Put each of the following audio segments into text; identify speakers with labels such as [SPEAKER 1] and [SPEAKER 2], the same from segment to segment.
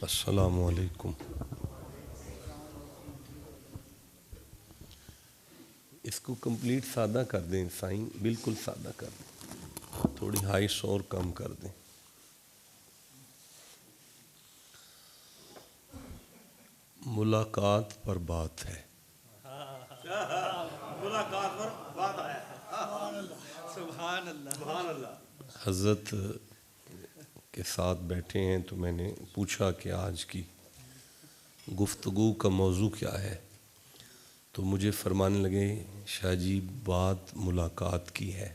[SPEAKER 1] अस्सलामु अलैकुम। इसको कंप्लीट सादा कर दें साईं, बिल्कुल सादा कर दें, थोड़ी हाई शोर कम कर दें। मुलाकात पर बात है,
[SPEAKER 2] मुलाकात पर बात है। सुभान अल्लाह, सुभान अल्लाह।
[SPEAKER 1] हज़रत के साथ बैठे हैं तो मैंने पूछा कि आज की गुफ्तगू का मौजू क्या है, तो मुझे फरमाने लगे शाह जी बात मुलाकात की है।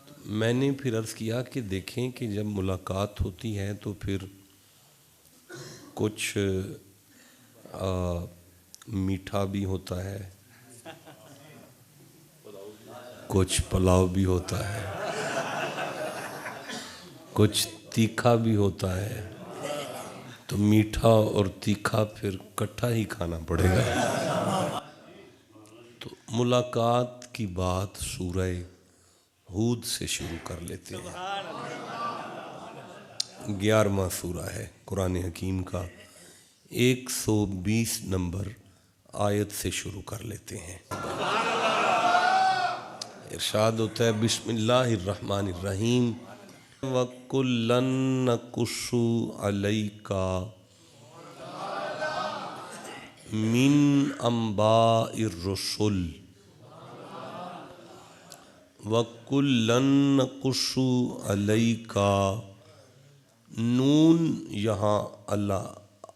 [SPEAKER 1] तो मैंने फिर अर्ज़ किया कि देखें कि जब मुलाकात होती है तो फिर कुछ मीठा भी होता है, कुछ पुलाव भी होता है, कुछ तीखा भी होता है, तो मीठा और तीखा फिर इकट्ठा ही खाना पड़ेगा। तो मुलाकात की बात सूरह हूद से शुरू कर लेते हैं। 11वां सूरा है कुरान हकीम का, 120 नंबर आयत से शुरू कर लेते हैं। इरशाद होता है बिस्मिल्लाहिर्रहमानिर्रहीम वकुल्लन नकुस्सु अलैका मिन अंबाइर रुसुल वकुल्लन नकुस्सु अलैका। नून यहाँ अल्लाह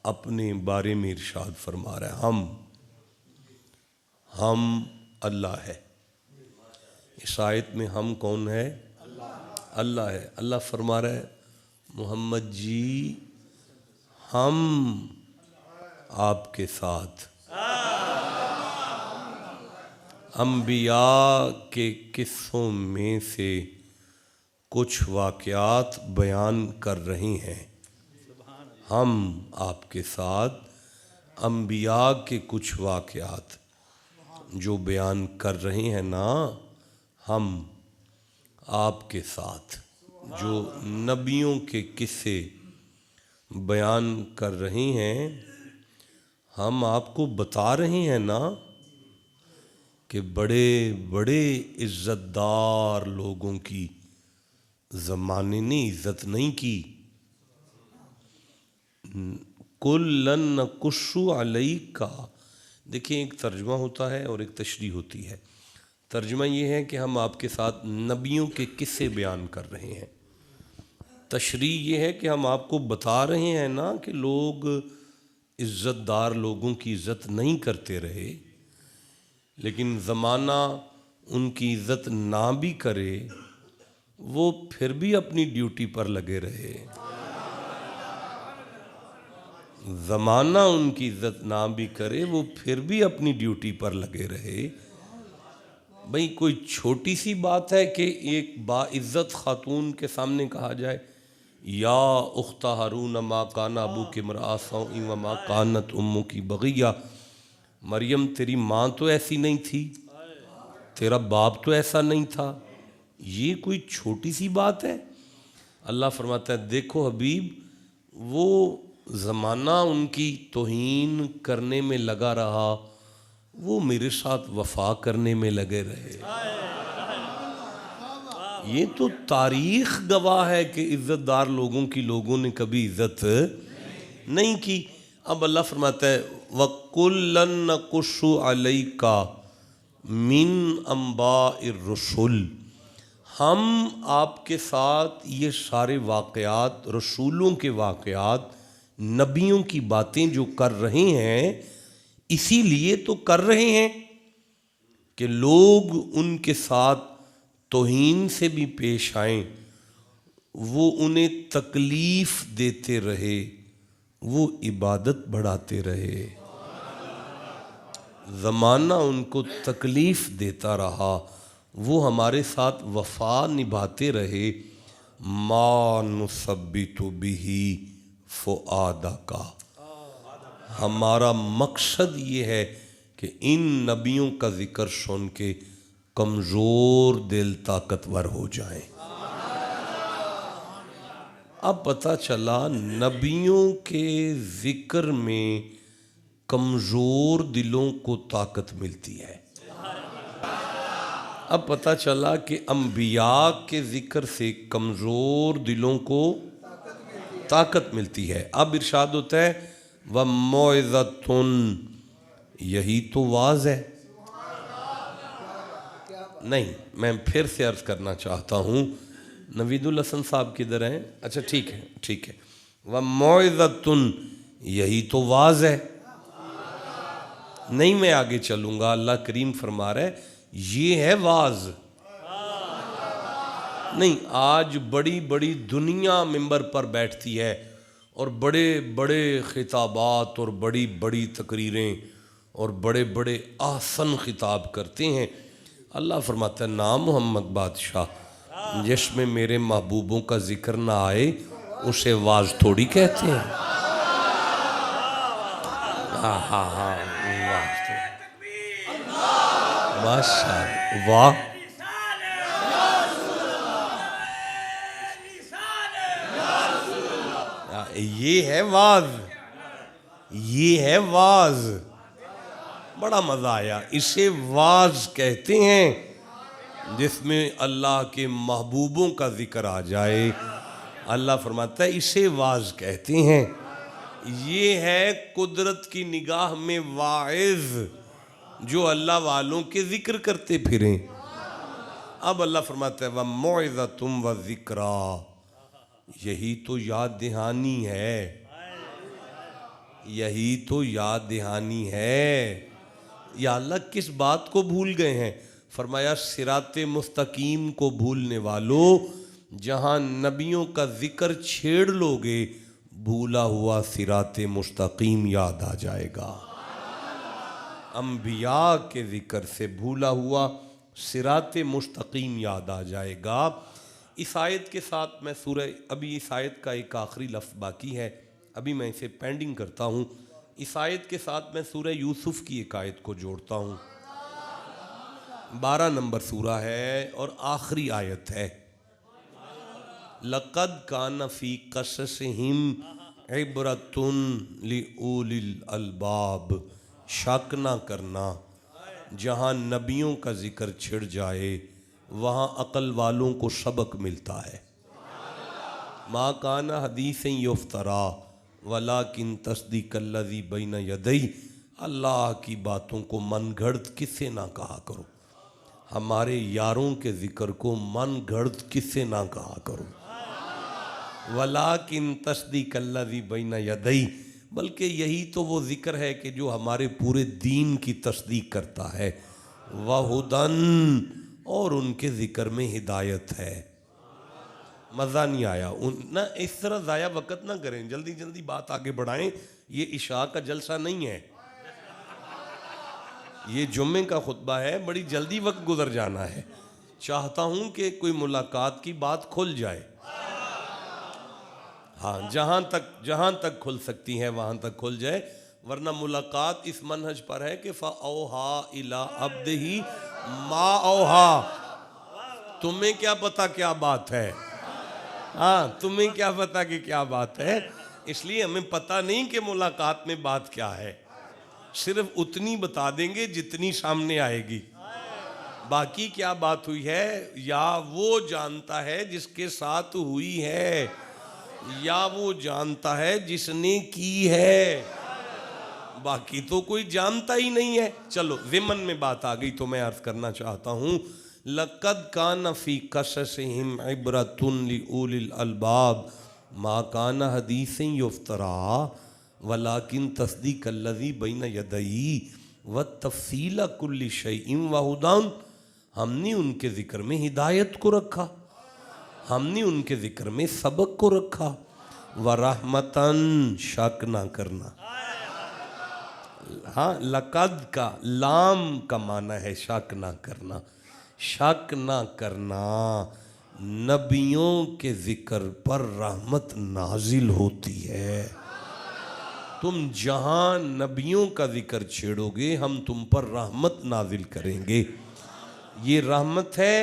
[SPEAKER 1] अपने बारे में इरशाद फरमा रहा है, हम अल्लाह है। इस आयत में हम कौन है? अल्लाह है। अल्लाह फरमा रहा है मोहम्मद जी हम आपके साथ अंबिया के किस्सों में से कुछ वाक़यात बयान कर रहे हैं। हम आपके साथ अंबिया के कुछ वाक़यात जो बयान कर रहे हैं ना, हम आपके साथ जो नबियों के किस्से बयान कर रहे हैं, हम आपको बता रहे हैं ना कि बड़े बड़े इज़्ज़तदार लोगों की ज़माने ने इज़्ज़त नहीं की। कुल्लन नकुस्सु अलैका, देखिए एक तर्जुमा होता है और एक तशरीह होती है। तर्जुमा ये है कि हम आपके साथ नबियों के किस्से बयान कर रहे हैं। तशरीह ये है कि हम आपको बता रहे हैं ना कि लोग इज़्ज़तदार लोगों की इज़्ज़त नहीं करते रहे, लेकिन ज़माना उनकी इज़्ज़त ना भी करे वो फिर भी अपनी ड्यूटी पर लगे रहे। ज़माना उनकी इज़्ज़त ना भी करे वो फिर भी अपनी ड्यूटी पर लगे रहे। भाई कोई छोटी सी बात है कि एक बाइज़्ज़त खातून के सामने कहा जाए या उख्ता हारून मा काना अबू के मरासौ व मा कानत उम्मू की बगिया, मरियम तेरी माँ तो ऐसी नहीं थी, तेरा बाप तो ऐसा नहीं था। ये कोई छोटी सी बात है? अल्लाह फरमाता है देखो हबीब, वो ज़माना उनकी तौहीन करने में लगा रहा, वो मेरे साथ वफा करने में लगे रहे। ये तो तारीख गवाह है कि इज़्ज़तदार लोगों की लोगों ने कभी इज़्ज़त नहीं की। अब अल्लाह फरमाता है वकुल्लन नकुस्सु अलैका मिन अंबाइर रुसुल, हम आपके साथ ये सारे वाक़यात, रसूलों के वाक़यात, नबियों की बातें जो कर रहे हैं, इसीलिए तो कर रहे हैं कि लोग उनके साथ तौहीन से भी पेश आएं, वो उन्हें तकलीफ़ देते रहे, वो इबादत बढ़ाते रहे। ज़माना उनको तकलीफ़ देता रहा, वो हमारे साथ वफ़ा निभाते रहे। मा नुसब्बितु बिही फुआदा का, हमारा मकसद ये है कि इन नबियों का ज़िक्र सुन के कमज़ोर दिल ताकतवर हो जाएं। अब पता चला नबियों के जिक्र में कमज़ोर दिलों को ताकत मिलती है। अब पता चला कि अंबिया के जिक्र से कमज़ोर दिलों को ताकत मिलती है। अब इरशाद होता है व मौइज़तुन, यही तो वाज़ है। नहीं, मैं फिर से अर्ज़ करना चाहता हूँ, नवीदुल हसन साहब किधर हैं? अच्छा ठीक है, ठीक है। व मौइज़तुन, यही तो वाज़ है। नहीं, मैं आगे चलूँगा। अल्लाह करीम फरमा रहा है ये है वाज़। नहीं, आज बड़ी बड़ी दुनिया मिंबर पर बैठती है और बड़े बड़े खिताबात और बड़ी बड़ी तकरीरें और बड़े बड़े आसन खिताब करते हैं। अल्लाह फरमाता है ना मोहम्मद बादशाह, जिसमें मेरे महबूबों का जिक्र ना आए उसे वाज थोड़ी कहते हैं। हाँ हाँ हाँ, माशाअल्लाह, वाह। ये है वाज, ये है वाज। बड़ा मज़ा आया। इसे वाज कहते हैं जिसमें अल्लाह के महबूबों का जिक्र आ जाए। अल्लाह फरमाता है इसे वाज कहते हैं। ये है कुदरत की निगाह में वाइज, जो अल्लाह वालों के जिक्र करते फिरें। अब अल्लाह फरमाता है व मौइज़तुम व ज़िक्रा, यही तो याद दहानी है, यही तो याद दहानी है। या अल्लाह किस बात को भूल गए हैं? फरमाया सिराते मुस्तकीम को भूलने वालों, जहाँ नबियों का जिक्र छेड़ लोगे भूला हुआ सिराते मुस्तकीम याद आ जाएगा। अंबिया के जिक्र से भूला हुआ सिराते मुस्तकीम याद आ जाएगा। इस आयत के साथ मैं सूरह, अभी इस आयत का एक आखिरी लफ्ज़ बाकी है, अभी मैं इसे पेंडिंग करता हूँ। इस आयत के साथ मैं सूरह यूसुफ की एक आयत को जोड़ता हूँ। 12 नंबर सूरा है और आखिरी आयत है। लक़द कान फ़ी क़ससिहिम इबरतुन लिउलिल अलबाब, शक ना करना, जहाँ नबियों का जिक्र छिड़ जाए वहाँ अक़ल वालों को सबक मिलता है। मा काना हदीसन युफ्तरा वलाकिन तस्दीक़ल्लज़ी बैन यदैहि, अल्लाह की बातों को मन घड़त किससे ना कहा करो, हमारे यारों के ज़िक्र को मन घड़त किससे ना कहा करो। वलाकिन तस्दीक़ल्लज़ी बैन यदैहि, बल्कि यही तो वो ज़िक्र है कि जो हमारे पूरे दीन की तस्दीक करता है। वहुदन, और उनके ज़िक्र में हिदायत है। मज़ा नहीं आया उन ना, इस तरह ज़ाया वक़्त ना करें, जल्दी जल्दी बात आगे बढ़ाएं। ये इशा का जलसा नहीं है, ये जुम्मे का खुतबा है, बड़ी जल्दी वक्त गुजर जाना है। चाहता हूँ कि कोई मुलाकात की बात खुल जाए। हाँ, जहाँ तक खुल सकती है वहाँ तक खुल जाए, वरना मुलाकात इस मनहज पर है कि फ़अौहा इला अब्दिही मा औहा। तुम्हें क्या पता क्या बात है? हाँ, तुम्हें क्या पता कि क्या बात है। इसलिए हमें पता नहीं कि मुलाकात में बात क्या है, सिर्फ उतनी बता देंगे जितनी सामने आएगी। बाकी क्या बात हुई है या वो जानता है जिसके साथ हुई है, या वो जानता है जिसने की है, बाकी तो कोई जानता ही नहीं है। चलो ज़िमन में बात आ गई तो मैं अर्ज़ करना चाहता हूँ, लक़द कान फ़ी क़ससिहिम इबरतुन लिउलिल अलबाब मा कान हदीसन युफ्तरा वलाकिन तस्दीक़ल्लज़ी बैन यदैहि व तफ़सील कुल्लि शैइन व हुदन। हमने उनके ज़िक्र में हिदायत को रखा, हमने उनके ज़िक्र में सबक को रखा। व रहमतन, शक ना करना। हाँ, लक़द का लाम का माना है शक ना करना। शक ना करना, नबियों के ज़िक्र पर रहमत नाजिल होती है। तुम जहाँ नबियों का ज़िक्र छेड़ोगे हम तुम पर रहमत नाजिल करेंगे। ये रहमत है,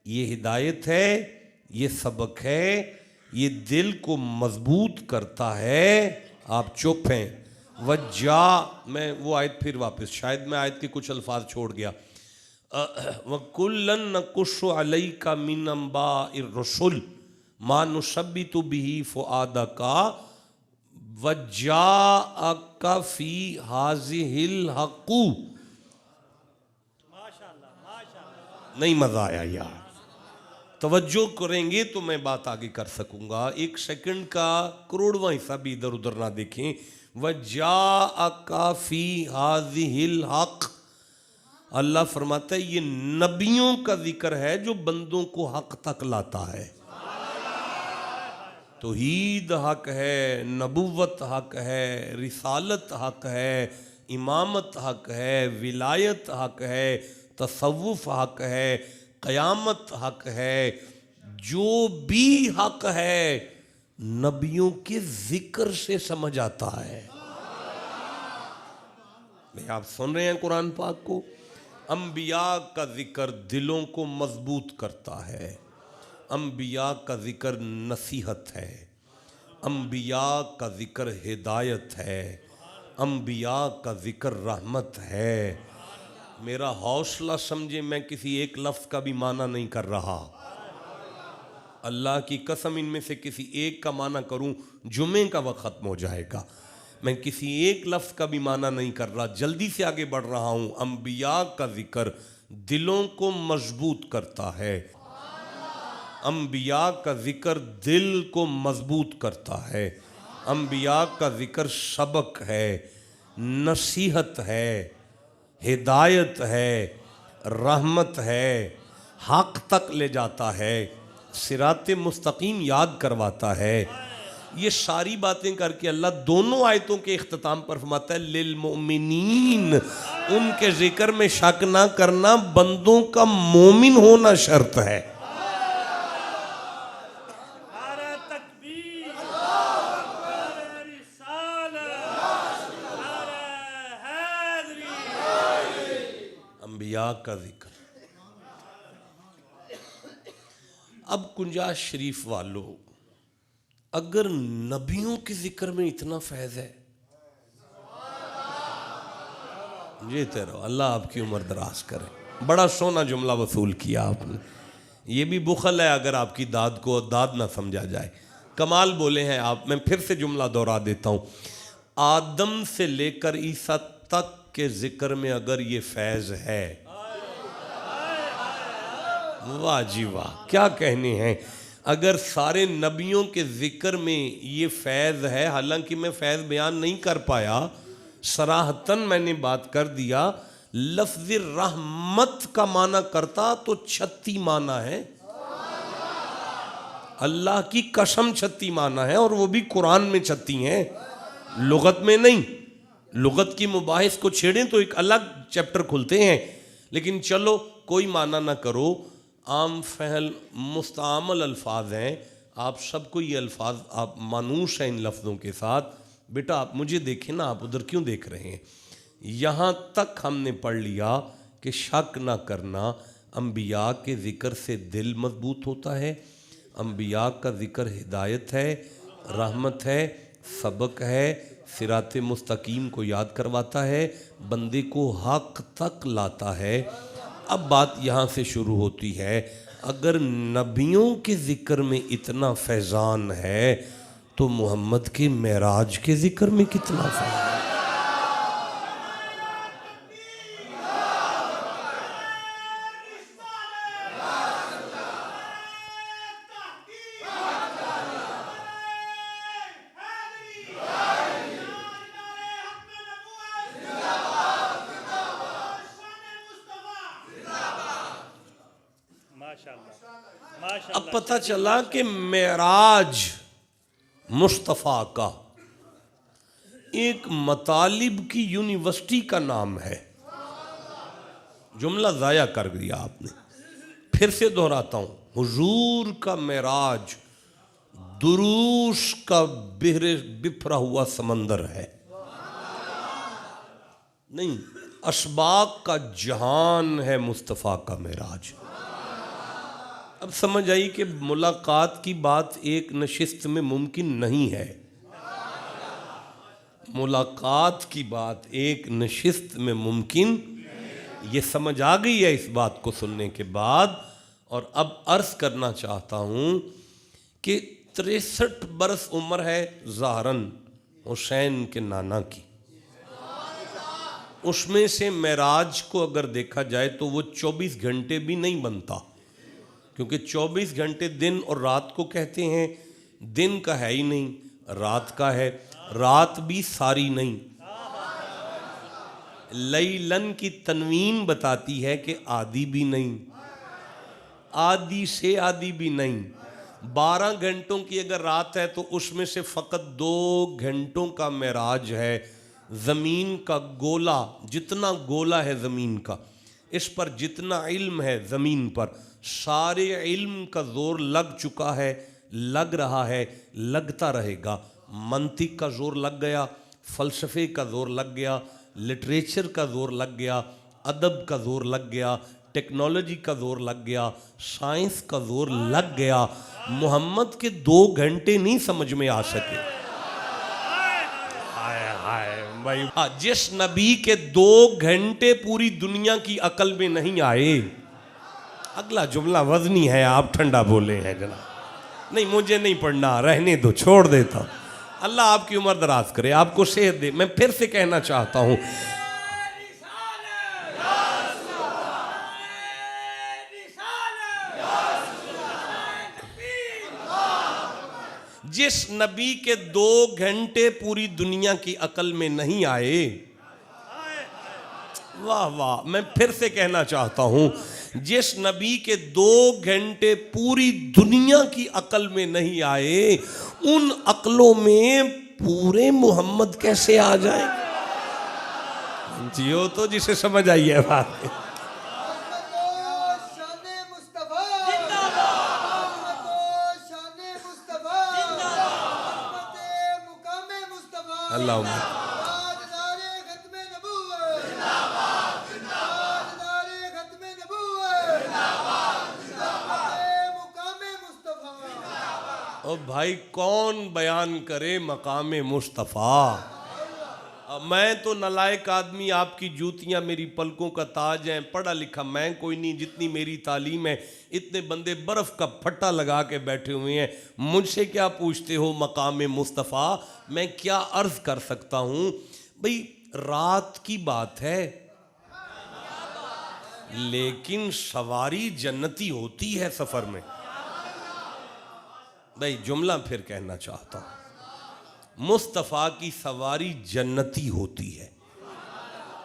[SPEAKER 1] ये हिदायत है, ये सबक है, ये दिल को मजबूत करता है। आप चुप हैं। वज्जा, मैं वो आयत फिर वापस, शायद मैं आयत के कुछ अल्फाज छोड़ गया। वकुल्लन नकुस्सु अलैका मिन अंबाइर रसुल मा नुसब्बितु बिही फुआदका वज्जाअका फी हाज़िहिल हक़्क़ु। नहीं मजा आया यार, तवज्जो करेंगे तो मैं बात आगे कर सकूंगा। एक सेकंड का करोड़वां हिस्सा भी इधर उधर ना देखें। वज्जाअका फी हाज़िहिल हक़्क़, अल्लाह फरमाता है ये नबियों का जिक्र है जो बंदों को हक तक लाता है। तौहीद हक है, नबुव्वत हक है, रिसालत हक है, इमामत हक है, विलायत हक है, तसव्वुफ हक है, क़यामत हक है। जो भी हक है नबियों के जिक्र से समझ आता है। भाई आप सुन रहे हैं कुरान पाक को। अंबिया का जिक्र दिलों को मजबूत करता है। अंबिया का जिक्र नसीहत है। अंबिया का जिक्र हिदायत है। अंबिया का जिक्र रहमत है। मेरा हौसला समझे, मैं किसी एक लफ्ज़ का भी माना नहीं कर रहा। अल्लाह की कसम इनमें से किसी एक का माना करूं जुमे का वक्त ख़त्म हो जाएगा। मैं किसी एक लफ्ज़ का भी माना नहीं कर रहा, जल्दी से आगे बढ़ रहा हूं। अंबिया का जिक्र दिलों को मजबूत करता है। अंबिया का जिक्र दिल को मजबूत करता है। अंबिया का जिक्र सबक है, नसीहत है, हिदायत है, रहमत है, हक तक ले जाता है, सिराते मुस्तकीम याद करवाता है। ये सारी बातें करके अल्लाह दोनों आयतों के इख्तिताम पर फरमाता है लिल मोमिनीन, उनके जिक्र में शक ना करना, बंदों का मोमिन होना शर्त है। अंबिया का जिक्र। अब कुंजा शरीफ वालों, अगर नबियों के जिक्र में इतना फैज़ है, ये तेरा अल्लाह आपकी उम्र दराज करे। बड़ा सोना जुमला वसूल किया आपने। ये भी बुखल है अगर आपकी दाद को दाद ना समझा जाए। कमाल बोले हैं आप। मैं फिर से जुमला दोहरा देता हूँ। आदम से लेकर ईसा तक के जिक्र में अगर ये फैज़ है, वाह जी वाह, क्या कहने हैं। अगर सारे नबियों के जिक्र में ये फैज़ है, हालांकि मैं फैज़ बयान नहीं कर पाया, सराहतन मैंने बात कर दिया। लफ्ज़ रहमत का माना करता तो 36 माना है। अल्लाह की कसम 36 माना है, और वो भी कुरान में 36 है, लुगत में नहीं। लुगत की मुबाहिस को छेड़ें तो एक अलग चैप्टर खुलते हैं। लेकिन चलो कोई माना ना करो, आम फहल मुस्तामल अल्फाज हैं। आप सबको ये अल्फाज आप मानूस हैं इन लफ्ज़ों के साथ। बेटा आप मुझे देखें ना, आप उधर क्यों देख रहे हैं। यहाँ तक हमने पढ़ लिया कि शक ना करना, अंबिया के ज़िक्र से दिल मजबूत होता है। अंबिया का ज़िक्र हिदायत है, रहमत है, सबक है, सिराते मुस्तकीम को याद करवाता है, बंदे को हक तक लाता है। अब बात यहाँ से शुरू होती है। अगर नबियों के ज़िक्र में इतना फैज़ान है तो मोहम्मद के मेराज के ज़िक्र में कितना फैज़ान है। अब पता चला कि मेराज मुस्तफ़ा का एक मतालिब की यूनिवर्सिटी का नाम है। जुमला ज़ाया कर दिया आपने। फिर से दोहराता हूँ, हुजूर का मेराज दुरूस का बिफरा हुआ समंदर है। नहीं, असबाक का जहान है मुस्तफ़ा का मेराज। अब समझ आई कि मुलाकात की बात एक नशिस्त में मुमकिन नहीं है। मुलाकात की बात एक नशिस्त में मुमकिन, ये समझ आ गई है इस बात को सुनने के बाद। और अब अर्ज करना चाहता हूँ कि 63 बरस उम्र है ज़ाहरन हुसैन के नाना की, उसमें से मेराज को अगर देखा जाए तो वो 24 घंटे भी नहीं बनता, क्योंकि 24 घंटे दिन और रात को कहते हैं। दिन का है ही नहीं, रात का है, रात भी सारी नहीं। लैलन की तनवीन बताती है कि आधी भी नहीं, आधी से आधी भी नहीं। 12 घंटों की अगर रात है तो उसमें से फ़कत 2 घंटों का मेराज है। ज़मीन का गोला, जितना गोला है ज़मीन का, इस पर जितना इल्म है ज़मीन पर, सारे इल्म का ज़ोर लग चुका है, लग रहा है, लगता रहेगा। मंतिक का ज़ोर लग गया, फ़लसफ़े का ज़ोर लग गया, लिटरेचर का ज़ोर लग गया, अदब का ज़ोर लग गया, टेक्नोलॉजी का ज़ोर लग गया, साइंस का ज़ोर लग गया। मोहम्मद के 2 घंटे नहीं समझ में आ सके। हाय हाय भाई, जिस नबी के 2 घंटे पूरी दुनिया की अकल में नहीं आए। अगला जुमला वजनी है, आप ठंडा बोले हैं जनाब। नहीं, मुझे नहीं पढ़ना, रहने दो, छोड़ देता हूँ। अल्लाह आपकी उम्र दराज करे, आपको सेहत दे। मैं फिर से कहना चाहता हूँ, जिस नबी के 2 घंटे पूरी दुनिया की अकल में नहीं आए, वाह वाह, मैं फिर से कहना चाहता हूं, जिस नबी के 2 घंटे पूरी दुनिया की अकल में नहीं आए, उन अकलों में पूरे मोहम्मद कैसे आ जाए? जियो तो जिसे समझ आई है बात। अल्लाह ओ भाई, कौन बयान करे मकाम मुस्तफ़ा? मैं तो नलायक आदमी, आपकी जूतियाँ मेरी पलकों का ताज हैं। पढ़ा लिखा मैं कोई नहीं, जितनी मेरी तालीम है। इतने बंदे बर्फ़ का फट्टा लगा के बैठे हुए हैं, मुझसे क्या पूछते हो मकाम मुस्तफ़ा? मैं क्या अर्ज़ कर सकता हूँ भाई? रात की बात है, लेकिन सवारी जन्नती होती है सफ़र में। भाई जुमला फिर कहना चाहता हूँ, मुस्तफ़ा की सवारी जन्नती होती है।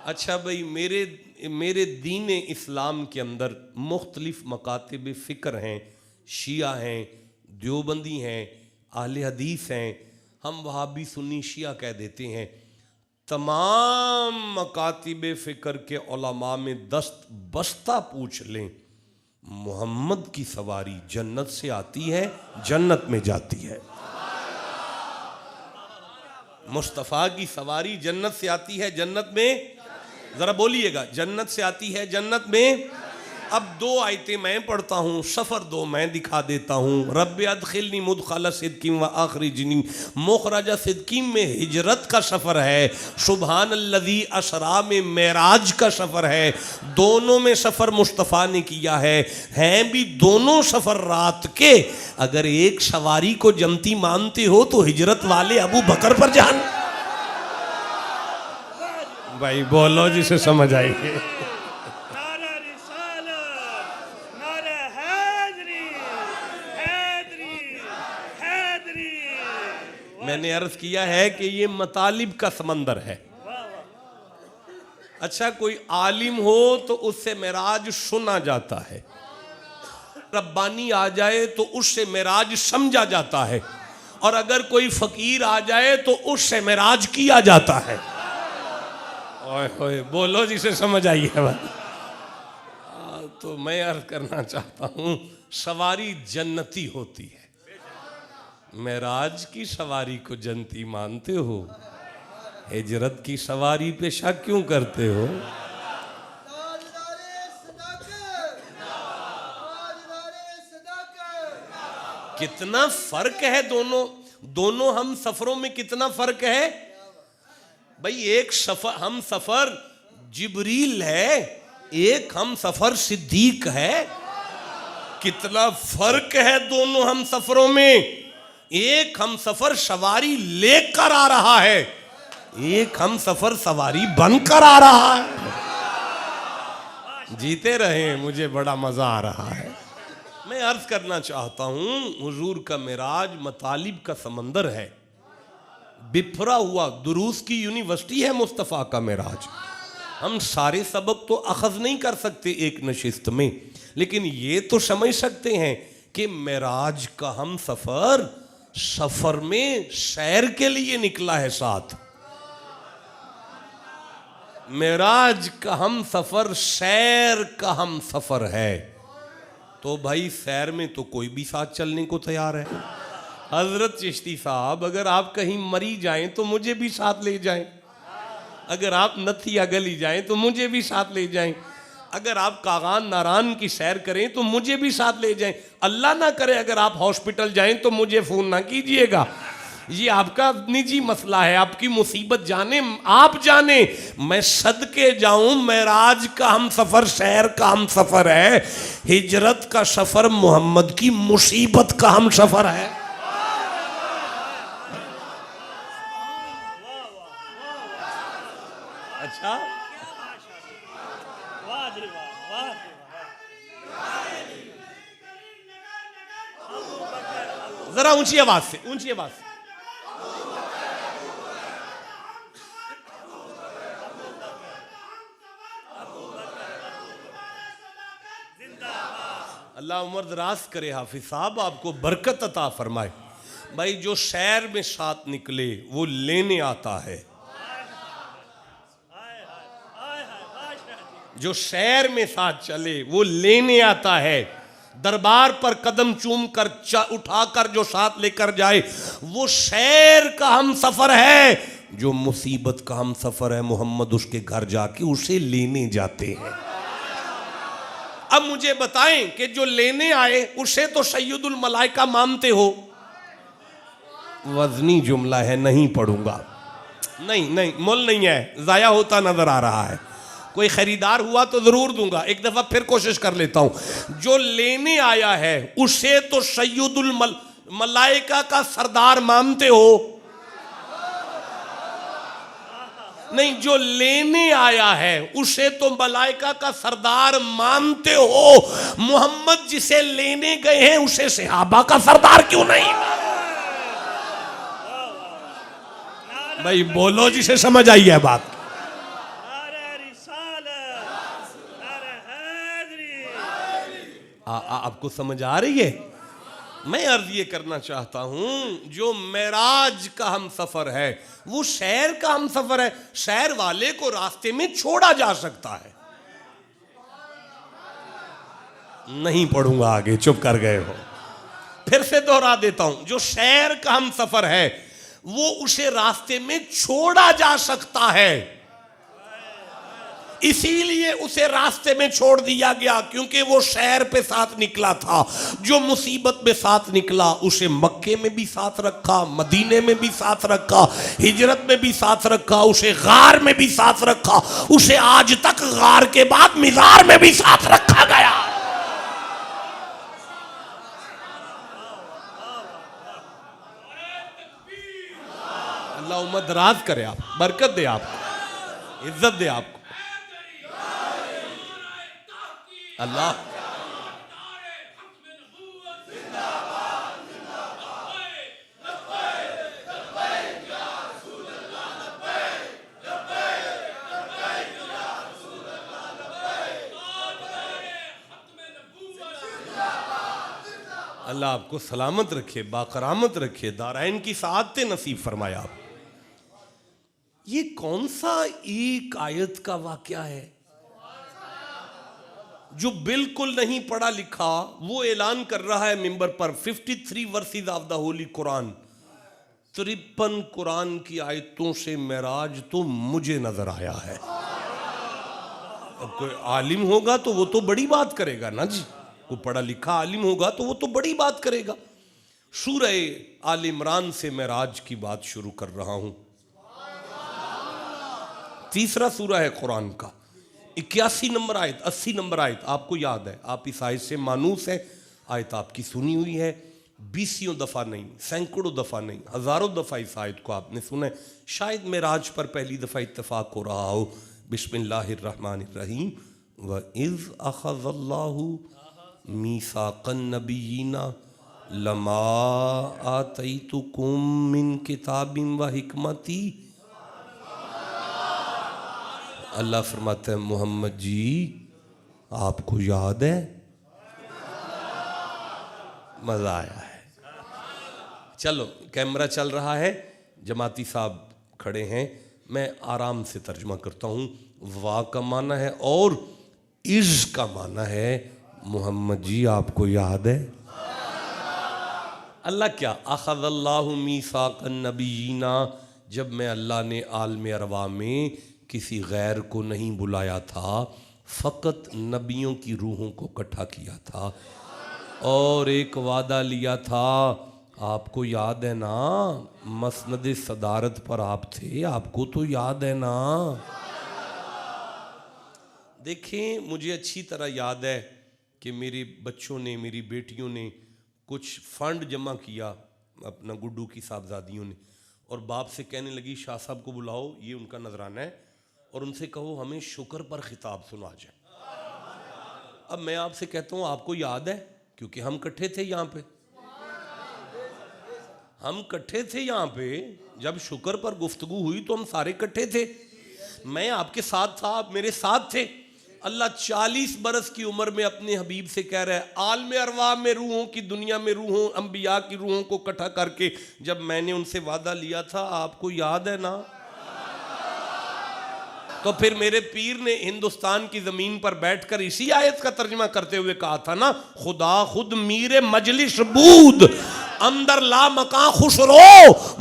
[SPEAKER 1] अच्छा भाई, मेरे दीन इस्लाम के अंदर मुख्तलिफ मकातिब फ़िक्र हैं। शिया हैं, देवबंदी हैं, अहले हदीस हैं, हम वहाबी सुन्नी शिया कह देते हैं। तमाम मकातिब फ़िक्र के उलमा में दस्त बस्ता पूछ लें, मोहम्मद की सवारी जन्नत से आती है, जन्नत में जाती है। मुस्तफ़ा की सवारी जन्नत से आती है, जन्नत में, ज़रा बोलिएगा, जन्नत से आती है, जन्नत में। अब 2 आयतें मैं पढ़ता हूँ, सफ़र 2 मैं दिखा देता हूँ। रब्बि अदखिलनी मुदखला सिद्कीम व आखरिजनी मुखरजा सिद्कीम में हिजरत का सफ़र है। सुबहानल्लज़ी असरा में मेराज का सफ़र है। दोनों में सफ़र मुस्तफ़ा ने किया है, हैं भी दोनों सफ़र रात के। अगर एक सवारी को जमती मानते हो तो हिजरत वाले अबू बकर पर जान। भाई बोलो जिसे समझ आएगी। मैंने अर्ज किया है कि ये मतालिब का समंदर है। अच्छा, कोई आलिम हो तो उससे मेराज सुना जाता है, रब्बानी आ जाए तो उससे मेराज समझा जाता है, और अगर कोई फकीर आ जाए तो उससे मेराज किया जाता है। ओए होए, बोलो जिसे समझ आई है बात। तो मैं अर्ज करना चाहता हूँ, सवारी जन्नती होती है। मेराज की सवारी को जन्नती मानते हो, हिजरत की सवारी पे शक क्यों करते हो? कितना फर्क है दोनों हम सफरों में, कितना फर्क है भाई। एक हम सफर जिब्रील है, एक हम सफर सिद्दीक है। कितना फर्क है दोनों हम सफरों में। एक हम सफर सवारी लेकर आ रहा है, एक हम सफर सवारी बनकर आ रहा है। जीते रहे, मुझे बड़ा मजा आ रहा है। मैं अर्ज करना चाहता हूं, हुजूर का मिराज मतालिब का समंदर है, बिफरा हुआ दुरूस की यूनिवर्सिटी है मुस्तफ़ा का मिराज। हम सारे सबक तो अखज़ नहीं कर सकते एक नशिस्त में, लेकिन ये तो समझ सकते हैं कि मिराज का हम सफर में सैर के लिए निकला है साथ। मिराज का हम सफर सैर का हम सफर है। तो भाई सैर में तो कोई भी साथ चलने को तैयार है। हजरत चिश्ती साहब, अगर आप कहीं मरी जाएं तो मुझे भी साथ ले जाएं। अगर आप नथिया गली जाएं तो मुझे भी साथ ले जाएं। अगर आप कागान नारान की सैर करें तो मुझे भी साथ ले जाएं। अल्लाह ना करे अगर आप हॉस्पिटल जाएं तो मुझे फोन ना कीजिएगा, ये आपका निजी मसला है, आपकी मुसीबत जाने आप जाने। मैं सदके जाऊं, मेराज का हम सफर सैर का हम सफर है, हिजरत का सफर मोहम्मद की मुसीबत का हम सफर है। अच्छा, जरा ऊंची आवाज से, ऊंची आवाज से। अल्लाह उम्र दराज करे, हाफिज साहब आपको बरकत अता फरमाए। भाई जो शहर में साथ निकले वो लेने आता है, जो शहर में साथ चले वो लेने आता है। दरबार पर कदम चूम कर उठाकर जो साथ लेकर जाए वो शहर का हम सफर है। जो मुसीबत का हम सफर है, मोहम्मद उसके घर जाके उसे लेने जाते हैं। अब मुझे बताएं कि जो लेने आए उसे तो सैयदुल मलाइका मानते हो। वजनी जुमला है, नहीं पढ़ूंगा, नहीं मोल नहीं है, जाया होता नजर आ रहा है। कोई खरीदार हुआ तो जरूर दूंगा, एक दफा फिर कोशिश कर लेता हूं। जो लेने आया है उसे तो सैयदुल मलाइका का सरदार मानते हो। नहीं, जो लेने आया है उसे तो मलाइका का सरदार मानते हो। मोहम्मद जिसे लेने गए हैं उसे सहाबा का सरदार क्यों नहीं? भाई बोलो जिसे समझ आई है बात। आपको समझ आ रही है? मैं अर्ज ये करना चाहता हूं, जो मेराज का हम सफर है वो शहर का हम सफर है। शहर वाले को रास्ते में छोड़ा जा सकता है। नहीं पढ़ूंगा आगे, चुप कर गए हो। फिर से दोहरा देता हूं, जो शहर का हम सफर है वो उसे रास्ते में छोड़ा जा सकता है। इसीलिए उसे रास्ते में छोड़ दिया गया क्योंकि वो शहर पे साथ निकला था। जो मुसीबत में साथ निकला उसे मक्के में भी साथ रखा, मदीने में भी साथ रखा, हिजरत में भी साथ रखा, उसे गार में भी साथ रखा, उसे आज तक गार के बाद मिज़ार में भी साथ रखा गया। अल्लाह उम्र दराज करे, आप बरकत दे, आपको इज्जत दे, आपको अल्लाह। अल्लाह आपको सलामत रखे, बाकरामत रखे, दाराइन की सादते नसीब फरमाया। ये कौन सा एक आयत का वाकया है जो बिल्कुल नहीं पढ़ा लिखा वो ऐलान कर रहा है मिंबर पर 53 versus of the Holi Quran. 53 Quran की आयतों से मेराज तो मुझे नजर आया है। अब कोई आलिम होगा तो वो तो बड़ी बात करेगा ना जी, कोई पढ़ा लिखा आलिम होगा तो वो तो बड़ी बात करेगा। सूरह आल इमरान से मेराज की बात शुरू कर रहा हूं। तीसरा सूरा है कुरान का, 81 नंबर आयत, 80 नंबर आयत आपको याद है, आप इस आयत से मानूस है, आयत आपकी सुनी हुई है, 20 दफ़ा नहीं, सैकड़ों दफ़ा नहीं, हज़ारों दफ़ा इस आयत को आपने सुना है। शायद मेराज पर पहली दफ़ा इत्तफाक हो रहा हो। बिस्मिल्लाहिर्रहमानिर्रहीम। व इज़ अख़ज़ल्लाहु मीसाक़न नबिय्यीना लमा आतैतुकुम मिन किताबिन व हिकमती। अल्लाह फरमाता है मोहम्मद जी आपको याद है? मज़ा आया है। चलो कैमरा चल रहा है, जमाती साहब खड़े हैं, मैं आराम से तर्जुमा करता हूँ। वाह का माना है और इज़ का माना है मोहम्मद जी आपको याद है? अल्लाह क्या, अख़ज़ल्लाहु मीसाक़न नबिय्यीना, जब मैं अल्लाह ने आलम अरवा में किसी गैर को नहीं बुलाया था, फ़कत नबियों की रूहों को इकट्ठा किया था और एक वादा लिया था। आपको याद है ना, मसनद सदारत पर आप थे, आपको तो याद है ना। देखें मुझे अच्छी तरह याद है कि मेरे बच्चों ने, मेरी बेटियों ने कुछ फंड जमा किया, अपना गुड्डू की साहबजादियों ने, और बाप से कहने लगी शाह साहब को बुलाओ, ये उनका नजराना है, और उनसे कहो हमें शुक्र पर खिताब सुना जाए। अब मैं आपसे कहता हूँ आपको याद है, क्योंकि हम इकट्ठे थे यहाँ पे, हम इकट्ठे थे यहाँ पे, जब शुक्र पर गुफ्तगू हुई तो हम सारे इकट्ठे थे, मैं आपके साथ था, आप मेरे साथ थे। अल्लाह 40 बरस की उम्र में अपने हबीब से कह रहा है, आलम अरवा में रूहों की दुनिया में रूहों, अंबिया की रूहों को इकट्ठा करके जब मैंने उनसे वादा लिया था, आपको याद है ना। तो फिर मेरे पीर ने हिंदुस्तान की जमीन पर बैठकर इसी आयत का तर्जुमा करते हुए कहा था ना, खुदा खुद मीरे मजलिस बूद अंदर ला मका खुशरो,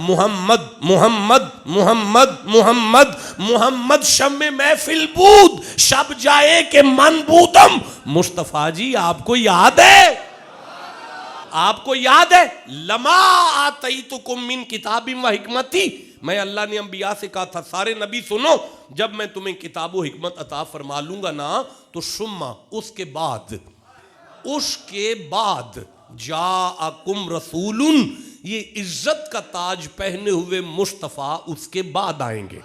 [SPEAKER 1] मोहम्मद मोहम्मद मोहम्मद मोहम्मद मोहम्मद शम्मे महफिल बूद, शब जाए के मन बूदम। मुस्तफा जी आपको याद है? आपको याद है? लमा आतैतुकुम मिन किताबिन व हिकमती, मैं अल्लाह ने अंबिया से कहा था सारे नबी सुनो, जब मैं तुम्हें किताब व हिकमत अता फरमा लूंगा ना, तो सुम्मा उसके बाद जाअकुम रसूलुन, ये इज्जत का ताज पहने हुए मुस्तफ़ा उसके बाद आएंगे।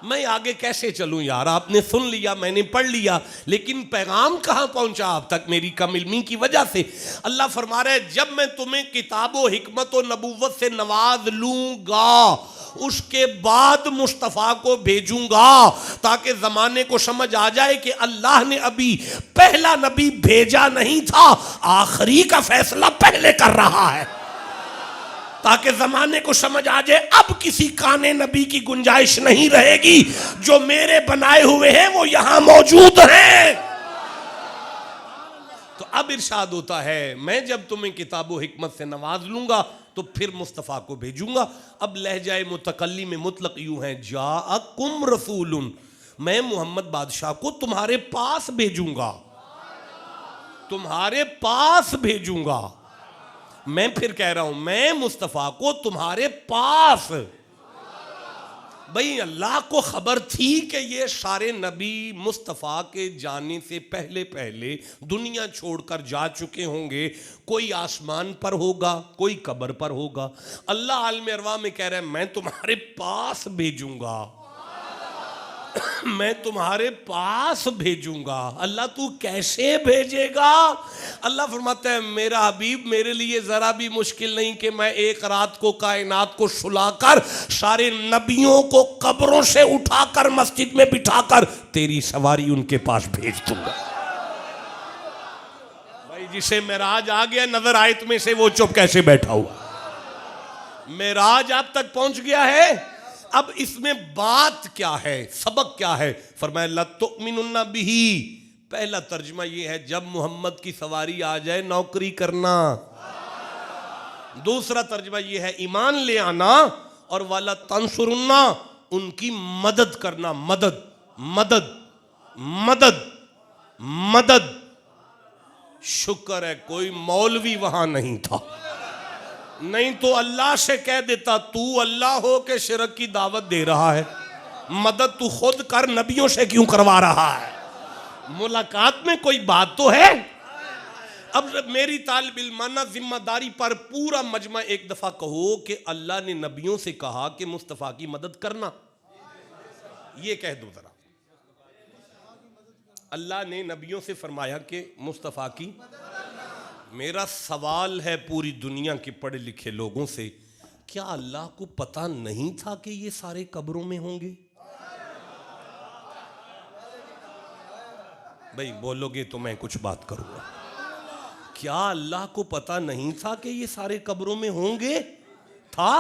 [SPEAKER 1] मैं आगे कैसे चलूं यार, आपने सुन लिया, मैंने पढ़ लिया, लेकिन पैगाम कहां पहुंचा आप तक मेरी कम इल्मी की वजह से। अल्लाह फरमा रहा है जब मैं तुम्हें किताबो हिकमत और नबूवत से नवाज लूंगा, उसके बाद मुस्तफ़ा को भेजूंगा, ताकि ज़माने को समझ आ जाए कि अल्लाह ने अभी पहला नबी भेजा नहीं था, आखिरी का फैसला पहले कर रहा है, ताकि ज़माने को समझ आ जाए अब किसी काने नबी की गुंजाइश नहीं रहेगी, जो मेरे बनाए हुए हैं वो यहां मौजूद हैं। तो अब इरशाद होता है मैं जब तुम्हें किताबो हिकमत से नवाज लूंगा तो फिर मुस्तफ़ा को भेजूंगा। अब लहजाए मुतकल्लिम में मुतलक यूं है, जाअकुम रसूलुन, मैं मोहम्मद बादशाह को तुम्हारे पास भेजूंगा, तुम्हारे पास भेजूंगा। मैं फिर कह रहा हूं मैं मुस्तफ़ा को तुम्हारे पास। भाई अल्लाह को खबर थी कि ये सारे नबी मुस्तफ़ा के जाने से पहले पहले दुनिया छोड़कर जा चुके होंगे, कोई आसमान पर होगा, कोई कब्र पर होगा। अल्लाह आलम अरवा में कह रहा है मैं तुम्हारे पास भेजूंगा, मैं तुम्हारे पास भेजूंगा। अल्लाह तू कैसे भेजेगा? अल्लाह फरमाता है मेरा हबीब मेरे लिए जरा भी मुश्किल नहीं कि मैं एक रात को कायनात को सुलाकर सारे नबियों को कब्रों से उठाकर मस्जिद में बिठाकर तेरी सवारी उनके पास भेज दूंगा। भाई जिसे मेराज आ गया नजर आयत में से, वो चुप कैसे बैठा हुआ? मेराज आप तक पहुंच गया है। अब इसमें बात क्या है, सबक क्या है? फरमाया लतुमिनुन्ना बिही, पहला तर्जुमा ये है जब मोहम्मद की सवारी आ जाए नौकरी करना। दूसरा तर्जुमा ये है ईमान ले आना, और वाला तंसुरुन्ना, उनकी मदद करना। मदद मदद मदद मदद, शुक्र है कोई मौलवी वहां नहीं था, नहीं तो अल्लाह से कह देता तू अल्लाह हो के शिरक की दावत दे रहा है, मदद तू खुद कर, नबियों से क्यों करवा रहा है? मुलाकात में कोई बात तो है। अब मेरी तालिब इल्माना जिम्मेदारी पर पूरा मजमा एक दफा कहो कि अल्लाह ने नबियों से कहा कि मुस्तफ़ा की मदद करना, ये कह दो जरा। अल्लाह ने नबियों से फरमाया कि मुस्तफ़ा की। मेरा सवाल है पूरी दुनिया के पढ़े लिखे लोगों से, क्या अल्लाह को पता नहीं था कि ये सारे कब्रों में होंगे? भाई बोलोगे तो मैं कुछ बात करूंगा। क्या अल्लाह को पता नहीं था कि ये सारे कब्रों में होंगे? था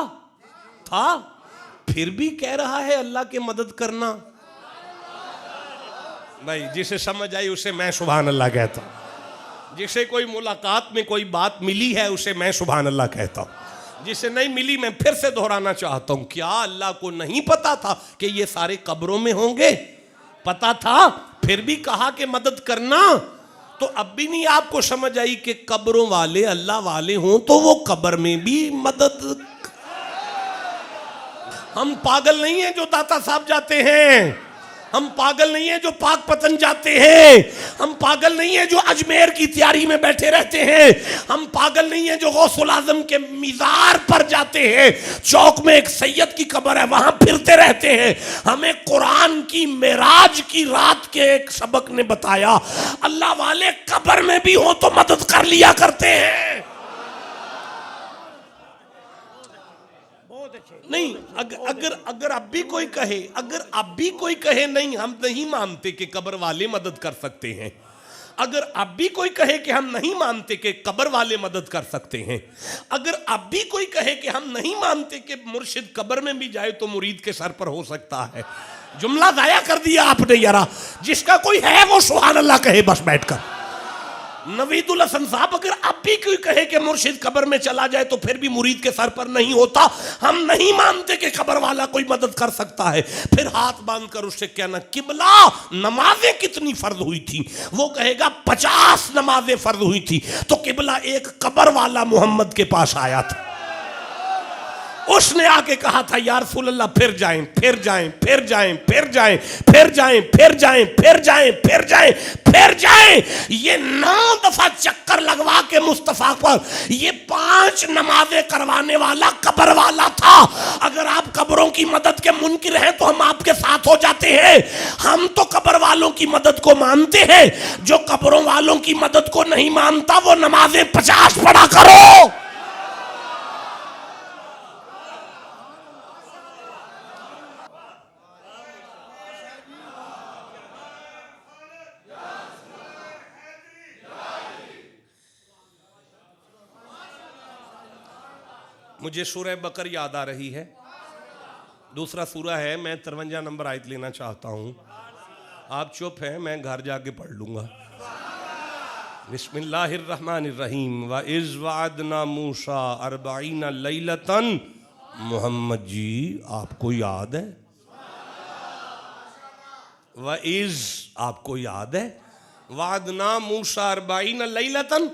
[SPEAKER 1] फिर भी कह रहा है अल्लाह की मदद करना। भाई जिसे समझ आई उसे मैं सुभान अल्लाह कहता हूं, जिसे कोई मुलाकात में कोई बात मिली है उसे मैं सुभान अल्लाह कहता हूं, जिसे नहीं मिली मैं फिर से दोहराना चाहता हूं। क्या अल्लाह को नहीं पता था कि ये सारे कब्रों में होंगे? पता था, फिर भी कहा कि मदद करना। तो अब भी नहीं आपको समझ आई कि कब्रों वाले अल्लाह वाले हों तो वो कब्र में भी मदद। हम पागल नहीं हैं जो दाता साहब जाते हैं, हम पागल नहीं हैं जो पाक पतन जाते हैं, हम पागल नहीं हैं जो अजमेर की तैयारी में बैठे रहते हैं, हम पागल नहीं हैं जो गौसुल आजम के मीज़ार पर जाते हैं, चौक में एक सैयद की कब्र है वहां फिरते रहते हैं। हमें कुरान की मेराज की रात के एक सबक ने बताया अल्लाह वाले कब्र में भी हो तो मदद कर लिया करते हैं। नहीं अगर अब भी कोई कहे, अगर अब भी कोई कहे नहीं हम नहीं मानते कि कब्र वाले मदद कर सकते हैं, अगर अब भी कोई कहे कि हम नहीं मानते कि कब्र वाले मदद कर सकते हैं, अगर अब भी कोई कहे कि हम नहीं मानते कि मुर्शिद कब्र में भी जाए तो मुरीद के सर पर हो सकता है, जुमला जाया कर दिया आपने यारा। जिसका कोई है वो सुभान अल्लाह कहे बस बैठकर। नवीदुल हसन साहब अगर अब भी कोई कहे कि मुर्शिद कब्र में चला जाए तो फिर भी मुरीद के सर पर नहीं होता, हम नहीं मानते कि कब्र वाला कोई मदद कर सकता है। फिर हाथ बांधकर उससे कहना किबला नमाजें कितनी फर्ज हुई थी, वो कहेगा 50 नमाजें फर्ज हुई थी। तो किबला एक कब्र वाला मोहम्मद के पास आया था, उसने आके कहा था या रसूल अल्लाह फिर जाएं फिर जाएं फिर जाएं फिर जाएं फिर जाएं फिर जाएं फिर जाएं फिर जाएं फिर जाएं। ये 9 दफा चक्कर लगवा के मुस्तफा पर ये 5 नमाजें करवाने वाला कब्र वाला था। अगर आप कब्रों की मदद के मुनकिर हैं तो हम आपके साथ हो जाते हैं। हम तो कब्र वालों की मदद को मानते हैं, जो कब्रों वालों की मदद को नहीं मानता वो नमाजें 50 पढ़ा करो। मुझे सूरह बकर याद आ रही है, दूसरा सूरा है, मैं 53 नंबर आयत लेना चाहता हूं। आप चुप हैं, मैं घर जाके पढ़ लूंगा। बिस्मिल्लाहिर्रहमानिर्रहीम व इज़ वअदना मूसा 40 लैलतन। मोहम्मद जी आपको याद है? व इज़ आपको याद है? वअदना मूसा 40 लैलतन,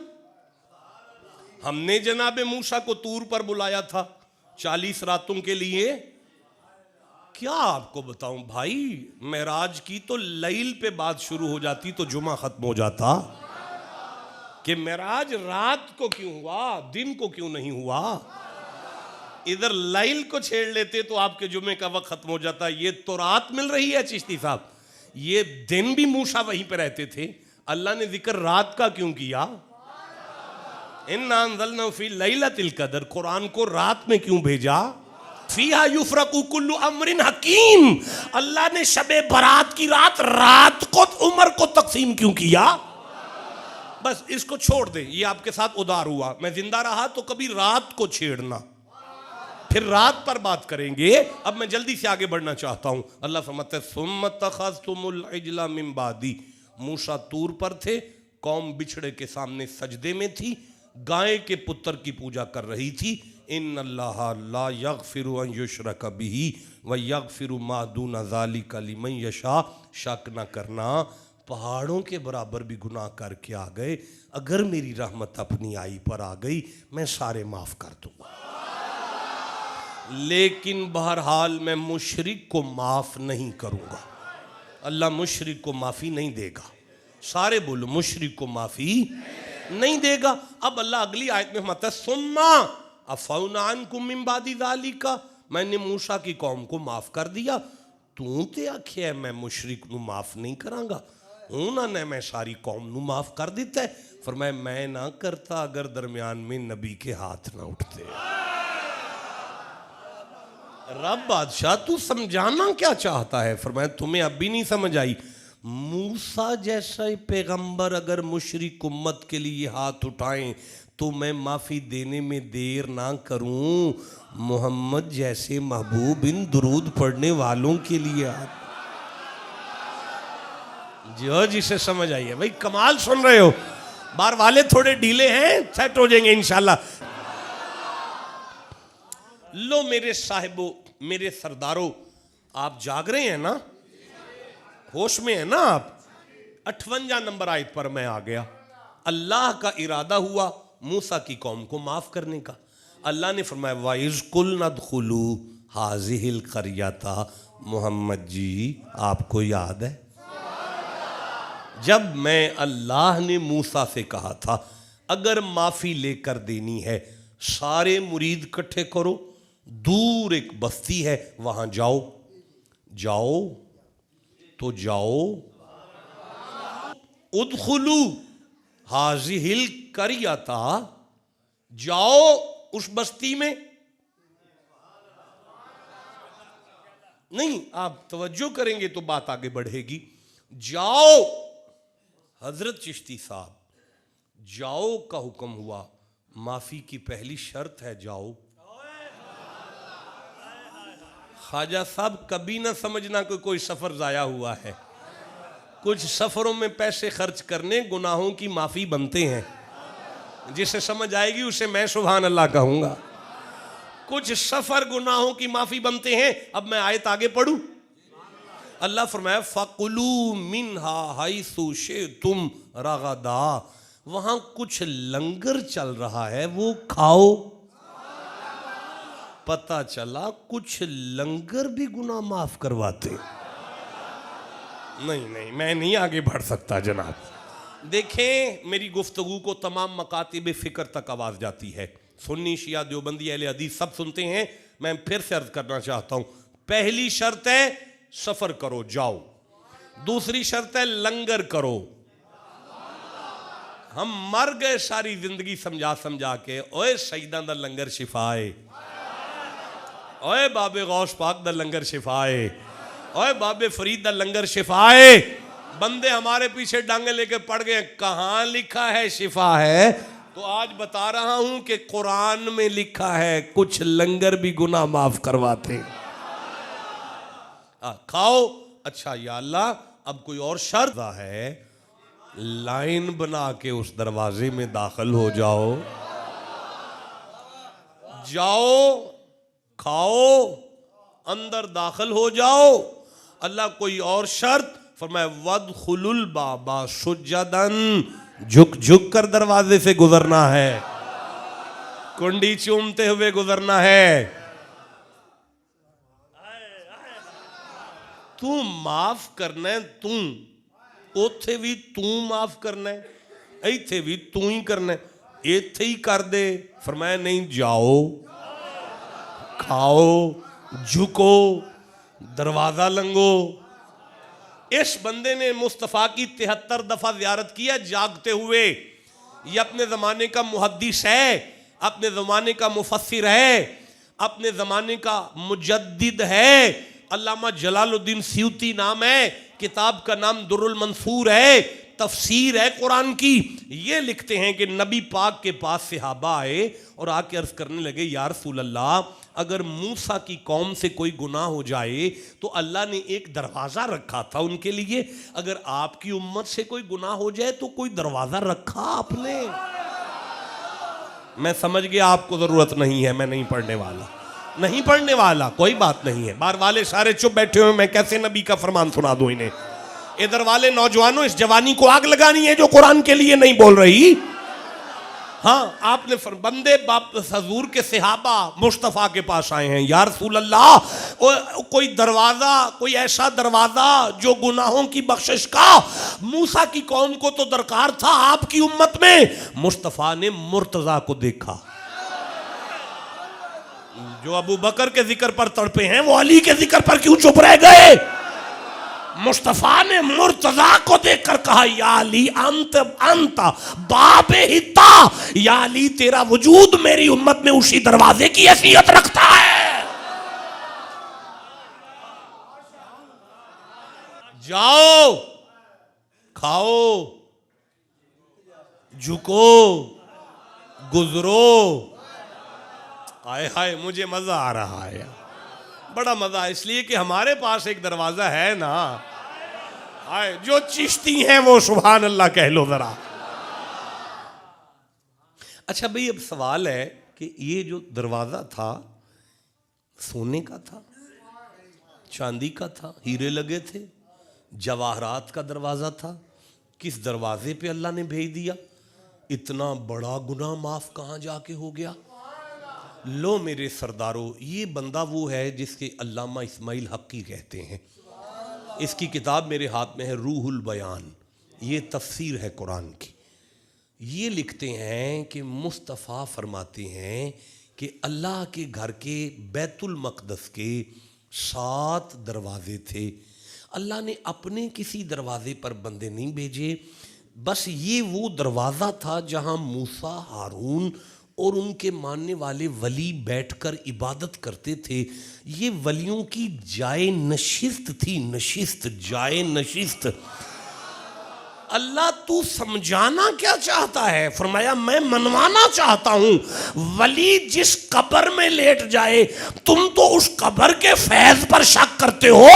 [SPEAKER 1] हमने जनाबे मूसा को तूर पर बुलाया था 40 रातों के लिए। क्या आपको बताऊं भाई, मेराज की तो लैल पे बात शुरू हो जाती तो जुमा खत्म हो जाता, कि मेराज रात को क्यों हुआ, दिन को क्यों नहीं हुआ। इधर लैल को छेड़ लेते तो आपके जुमे का वक्त खत्म हो जाता। ये तो रात मिल रही है चिश्ती साहब, ये दिन भी मूसा वहीं पे रहते थे, अल्लाह ने जिक्र रात का क्यों किया? इन्ना अंज़लना फी लैलतिल क़द्र, कुरान को रात में क्यों भेजा? फीहा युफ़रक़ु कुल्लु अम्रिन हकीम, अल्लाह ने शबे बरात की रात को उमर को तकसीम क्यों किया? बस इसको छोड़ दे, ये आपके साथ उदार हुआ। मैं जिंदा रहा तो कभी रात को छेड़ना, फिर रात पर बात करेंगे। अब मैं जल्दी से आगे बढ़ना चाहता हूं। अल्लाह फरमाता है सुम्मा तख़ज़्तुमुल इजला मिन बादी, मूसा तूर पर थे, कौम बिछड़े के सामने सजदे में थी, गाय के पुत्र की पूजा कर रही थी। इन्नल्लाह ला यग़फ़िरु अन युशरक बिही व यग़फ़िरु मा दूना ज़ालिका लिमन यशा, शक न करना पहाड़ों के बराबर भी गुनाह करके आ गए, अगर मेरी रहमत अपनी आई पर आ गई मैं सारे माफ कर दूंगा। लेकिन बहरहाल मैं मुशरिक को माफ नहीं करूंगा। अल्लाह मुशरिक को माफी नहीं देगा। सारे बोलो, मुशरिक को माफी नहीं देगा। अब अल्लाह अगली आयत में फरमाता है सुम्मा अफौना अन्कुम मिन बादी ज़ालिका, मैंने मूसा की कौम को माफ कर दिया। तू ते आखिया मैं मुशरिक नू माफ नहीं करांगा, उन्होंने मैं सारी कौम नू माफ कर दिता है। फरमाया मैं ना करता अगर दरमियान में नबी के हाथ ना उठते। रब बादशाह तू समझाना क्या चाहता है? फरमाया तुम्हें अब भी नहीं समझ आई। मूसा जैसा ही पैगंबर अगर मुशरिक उम्मत के लिए हाथ उठाएं तो मैं माफ़ी देने में देर ना करूं। मोहम्मद जैसे महबूब इन दुरूद पढ़ने वालों के लिए हाथ, जो जिसे समझ आई है भाई, कमाल सुन रहे हो। बार वाले थोड़े ढीले हैं, सेट हो जाएंगे इंशाल्लाह। लो मेरे साहिबो, मेरे सरदारों, आप जाग रहे हैं ना, होश में है ना आप? 58 नंबर आयत पर मैं आ गया। अल्लाह का इरादा हुआ मूसा की कौम को माफ करने का। अल्लाह ने फरमाया वाइज कुल नदखुलू हाजिहिल करियता। मोहम्मद जी आपको याद है जब मैं अल्लाह ने मूसा से कहा था अगर माफी लेकर देनी है सारे मुरीद इकट्ठे करो, दूर एक बस्ती है वहां जाओ। जाओ तो जाओ, उदखुलू हाजिहिल करियता, जाओ उस बस्ती में। नहीं, आप तवज्जो करेंगे तो बात आगे बढ़ेगी। जाओ, हजरत चिश्ती साहब, जाओ का हुक्म हुआ, माफी की पहली शर्त है जाओ। ख्वाजा साहब कभी ना समझना कि कोई सफर जाया हुआ है। कुछ सफरों में पैसे खर्च करने गुनाहों की माफी बनते हैं, जिसे समझ आएगी उसे मैं सुभान अल्लाह कहूंगा। कुछ सफर गुनाहों की माफी बनते हैं। अब मैं आयत आगे पढ़ूं। अल्लाह फरमाया फकुलू मिन्हा हाइसु शि'तुम रगदा, वहां कुछ लंगर चल रहा है वो खाओ। पता चला कुछ लंगर भी गुनाह माफ करवाते। नहीं, मैं नहीं आगे बढ़ सकता जनाब। देखें मेरी गुफ्तगू को तमाम मकातिब फिक्र तक आवाज जाती है। सुन्नी शिया देवबंदी अहले हदीस सब सुनते हैं। मैं फिर से अर्ज करना चाहता हूं, पहली शर्त है सफर करो जाओ, दूसरी शर्त है लंगर करो। हम मर गए सारी जिंदगी समझा समझा के, ओए शहीदां दा लंगर शिफाए, ओए बाबे गौस पाक दा लंगर शिफाए, ओए बाबे फरीद दा लंगर शिफाए। बंदे हमारे पीछे डांगे लेके पड़ गए, कहां लिखा है शिफा है? तो आज बता रहा हूं कि कुरान में लिखा है कुछ लंगर भी गुनाह माफ करवाते। खाओ। अच्छा या अल्लाह, अब कोई और शर्त है, लाइन बना के उस दरवाजे में दाखिल हो जाओ। जाओ, खाओ, अंदर दाखिल हो जाओ। अल्लाह कोई और शर्त? फरमाया वदखुलुल बाबा सुज्जदन, झुक झुक कर दरवाजे से गुजरना है, कुंडी चूमते हुए गुजरना है। तू माफ करना है, तू उथे भी तू माफ करना है, इथे भी तू ही करना है, इथे ही कर दे। फरमाया नहीं, जाओ, खाओ, झुको, दरवाजा लंगो। इस बंदे ने मुस्तफ़ा की 73 दफा ज़ियारत किया जागते हुए। ये अपने ज़माने का मुहद्दिस है, अपने ज़माने का मुफस्सिर है, अपने ज़माने का मुजद्दिद है। अल्लामा जलालुद्दीन सियूती नाम है, किताब का नाम दुर्रुल मंसूर है, तफसीर है कुरान की। ये लिखते हैं कि नबी पाक के पास सहाबा आए और आके अर्ज करने लगे, या रसूल अल्लाह, अगर मूसा की कौम से कोई गुनाह हो जाए तो अल्लाह ने एक दरवाज़ा रखा था उनके लिए, अगर आपकी उम्मत से कोई गुनाह हो जाए तो कोई दरवाज़ा रखा आपने? मैं समझ गया आपको ज़रूरत नहीं है, मैं नहीं पढ़ने वाला, नहीं पढ़ने वाला, कोई बात नहीं है। बार वाले सारे चुप बैठे हुए, मैं कैसे नबी का फरमान सुना दूं इन्हें? इधर वाले नौजवानों, इस जवानी को आग लगानी है जो कुरान के लिए नहीं बोल रही। हाँ, आपने बंदे बाप हजूर के सहाबा मुस्तफ़ा के पास आए हैं, या रसूल अल्लाह, कोई दरवाजा, कोई ऐसा दरवाजा जो गुनाहों की बख्शिश का मूसा की कौम को तो दरकार था, आपकी उम्मत में मुस्तफ़ा ने मुर्तजा को देखा। जो अबू बकर के जिक्र पर तड़पे हैं वो अली के जिक्र पर क्यों चुप रह गए? मुस्तफा ने मुर्तजा को देखकर कहा, या अली अंत अंत बाब हिता, या अली तेरा वजूद मेरी उम्मत में उसी दरवाजे की हैसियत रखता है। जाओ, खाओ, झुको, गुजरो। हाय हाय, मुझे मजा आ रहा है, बड़ा मजा, इसलिए कि हमारे पास एक दरवाजा है ना। हाय, जो चिश्ती हैं वो सुभान अल्लाह कह लो जरा। अच्छा भाई, अब सवाल है कि ये जो दरवाजा था सोने का था, चांदी का था, हीरे लगे थे, जवाहरात का दरवाजा था, किस दरवाजे पे अल्लाह ने भेज दिया? इतना बड़ा गुनाह माफ कहां जाके हो गया? लो मेरे सरदारों, ये बंदा वो है जिसके अल्लामा इस्माइल हक्की कहते हैं। इसकी किताब मेरे हाथ में है, रूहुल बयान, ये तफसीर है कुरान की। ये लिखते हैं कि मुस्तफ़ा फरमाते हैं कि अल्लाह के घर के बैतुल मक़दस के 7 दरवाजे थे। अल्लाह ने अपने किसी दरवाजे पर बंदे नहीं भेजे, बस ये वो दरवाज़ा था जहाँ मूसा, हारून और उनके मानने वाले वली बैठकर इबादत करते थे। ये वलियों की जाए नशिस्त थी, नशिस्त, जाए नशिस्त। अल्लाह तू समझाना क्या चाहता है? फरमाया मैं मनवाना चाहता हूं। वली जिस कब्र में लेट जाए, तुम तो उस कब्र के फैज पर शक करते हो।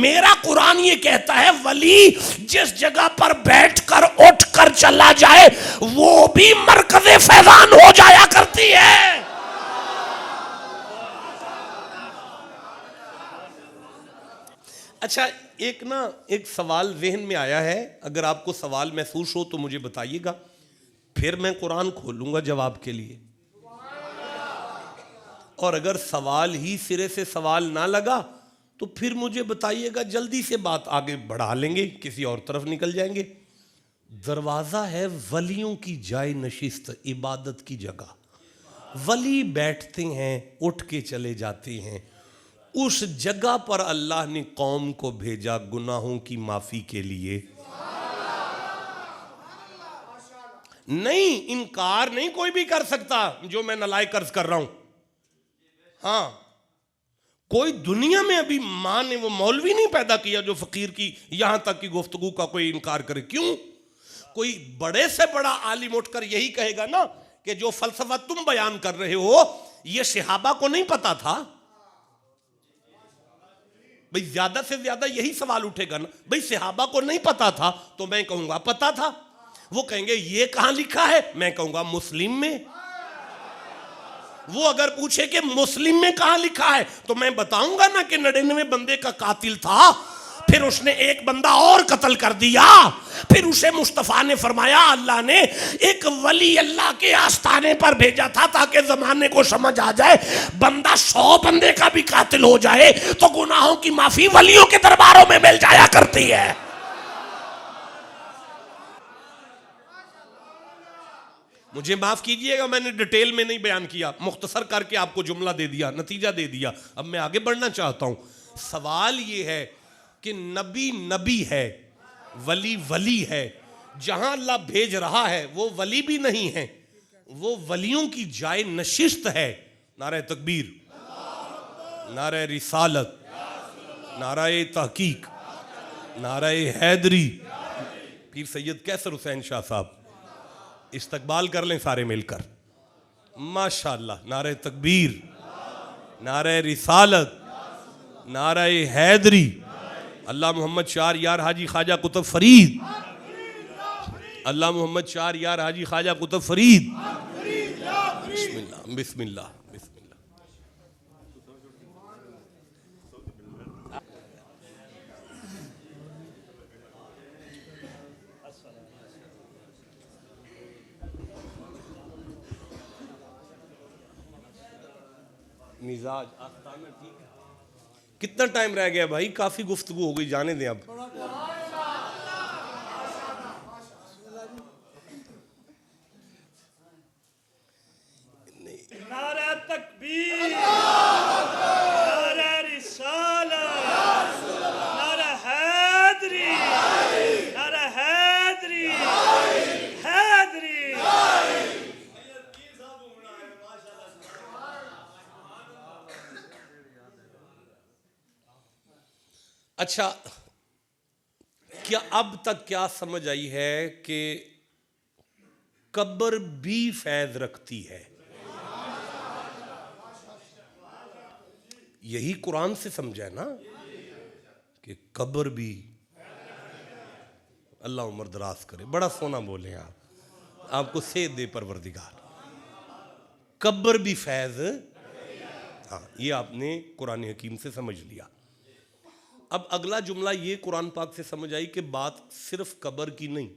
[SPEAKER 1] मेरा कुरान ये कहता है वली जिस जगह पर बैठकर उठकर चला जाए वो भी मरकज़े फैजान हो जाया करती है। अच्छा, एक सवाल जहन में आया है, अगर आपको सवाल महसूस हो तो मुझे बताइएगा, फिर मैं कुरान खोलूंगा जवाब के लिए। और अगर सवाल ही सिरे से सवाल ना लगा तो फिर मुझे बताइएगा, जल्दी से बात आगे बढ़ा लेंगे, किसी और तरफ निकल जाएंगे। दरवाज़ा है वलियों की जाए नशिस्त, इबादत की जगह। वली बैठते हैं, उठ के चले जाते हैं। उस जगह पर अल्लाह ने कौम को भेजा गुनाहों की माफी के लिए। नहीं, इनकार नहीं कोई भी कर सकता जो मैं नलायक कर्ज कर रहा हूं। हाँ, कोई दुनिया में अभी मां ने वो मौलवी नहीं पैदा किया जो फकीर की यहां तक की गुफ्तगू का कोई इनकार करे। क्यों? कोई बड़े से बड़ा आलिम उठकर यही कहेगा ना कि जो फलसफा तुम बयान कर रहे हो ये सहाबा को नहीं पता था। भाई ज्यादा से ज्यादा यही सवाल उठेगा ना, भाई सहाबा को नहीं पता था, तो मैं कहूंगा पता था। वो कहेंगे ये कहां लिखा है, मैं कहूंगा मुस्लिम में। वो अगर पूछे कि मुस्लिम में कहां लिखा है तो मैं बताऊंगा ना कि 99 बंदे का कातिल था, फिर उसने एक बंदा और कत्ल कर दिया। फिर उसे मुस्तफा ने फरमाया अल्लाह ने एक वली अल्लाह के आस्थाने पर भेजा था ताकि जमाने को समझ आ जाए, बंदा 100 बंदे का भी कातिल हो जाए तो गुनाहों की माफी वलियों के दरबारों में मिल जाया करती है। मुझे माफ कीजिएगा, मैंने डिटेल में नहीं बयान किया, मुख्तसर करके आपको जुमला दे दिया, नतीजा दे दिया। अब मैं आगे बढ़ना चाहता हूं। सवाल ये है कि नबी नबी है, वली वली है। जहां अल्लाह भेज रहा है वो वली भी नहीं है, वो वलियों की जाए नशिस्त है। नारे तकबीर, नारे रिसालत, नारे तहकीक, नारे हैदरी। पीर सैयद कैसर हुसैन शाह साहब इस्तकबाल कर लें सारे मिलकर, माशाअल्लाह। नारे तकबीर, नारे रिसालत, नारे हैदरी। अल्लाह मोहम्मद शार यार हाजी ख्वाजा कुतुब फरीद, अल्लाह मोहम्मद शार यार हाजी ख्वाजा कुतुब फरीद। बिस्मिल्लाह बिस्मिल्लाह बिस्मिल्लाह। मिजाज आस्ताना ठीक है। कितना टाइम रह गया भाई? काफी गुफ्तगू हो गई, जाने दें अब।
[SPEAKER 2] नारा तकबीर, नारा रिसालत, नारा हैदरी, नारा हैदरी, हैदरी।
[SPEAKER 1] अच्छा, क्या अब तक क्या समझ आई है कि कब्र भी फैज रखती है? यही कुरान से समझा है ना कि कब्र भी। अल्लाह उम्र दराज करे, बड़ा सोना बोले आप, आपको सेहत दे परवरदिगार। कब्र भी फैज, हाँ ये आपने कुरान हकीम से समझ लिया। अब अगला जुमला ये कुरान पाक से समझ आई कि बात सिर्फ कब्र की नहीं,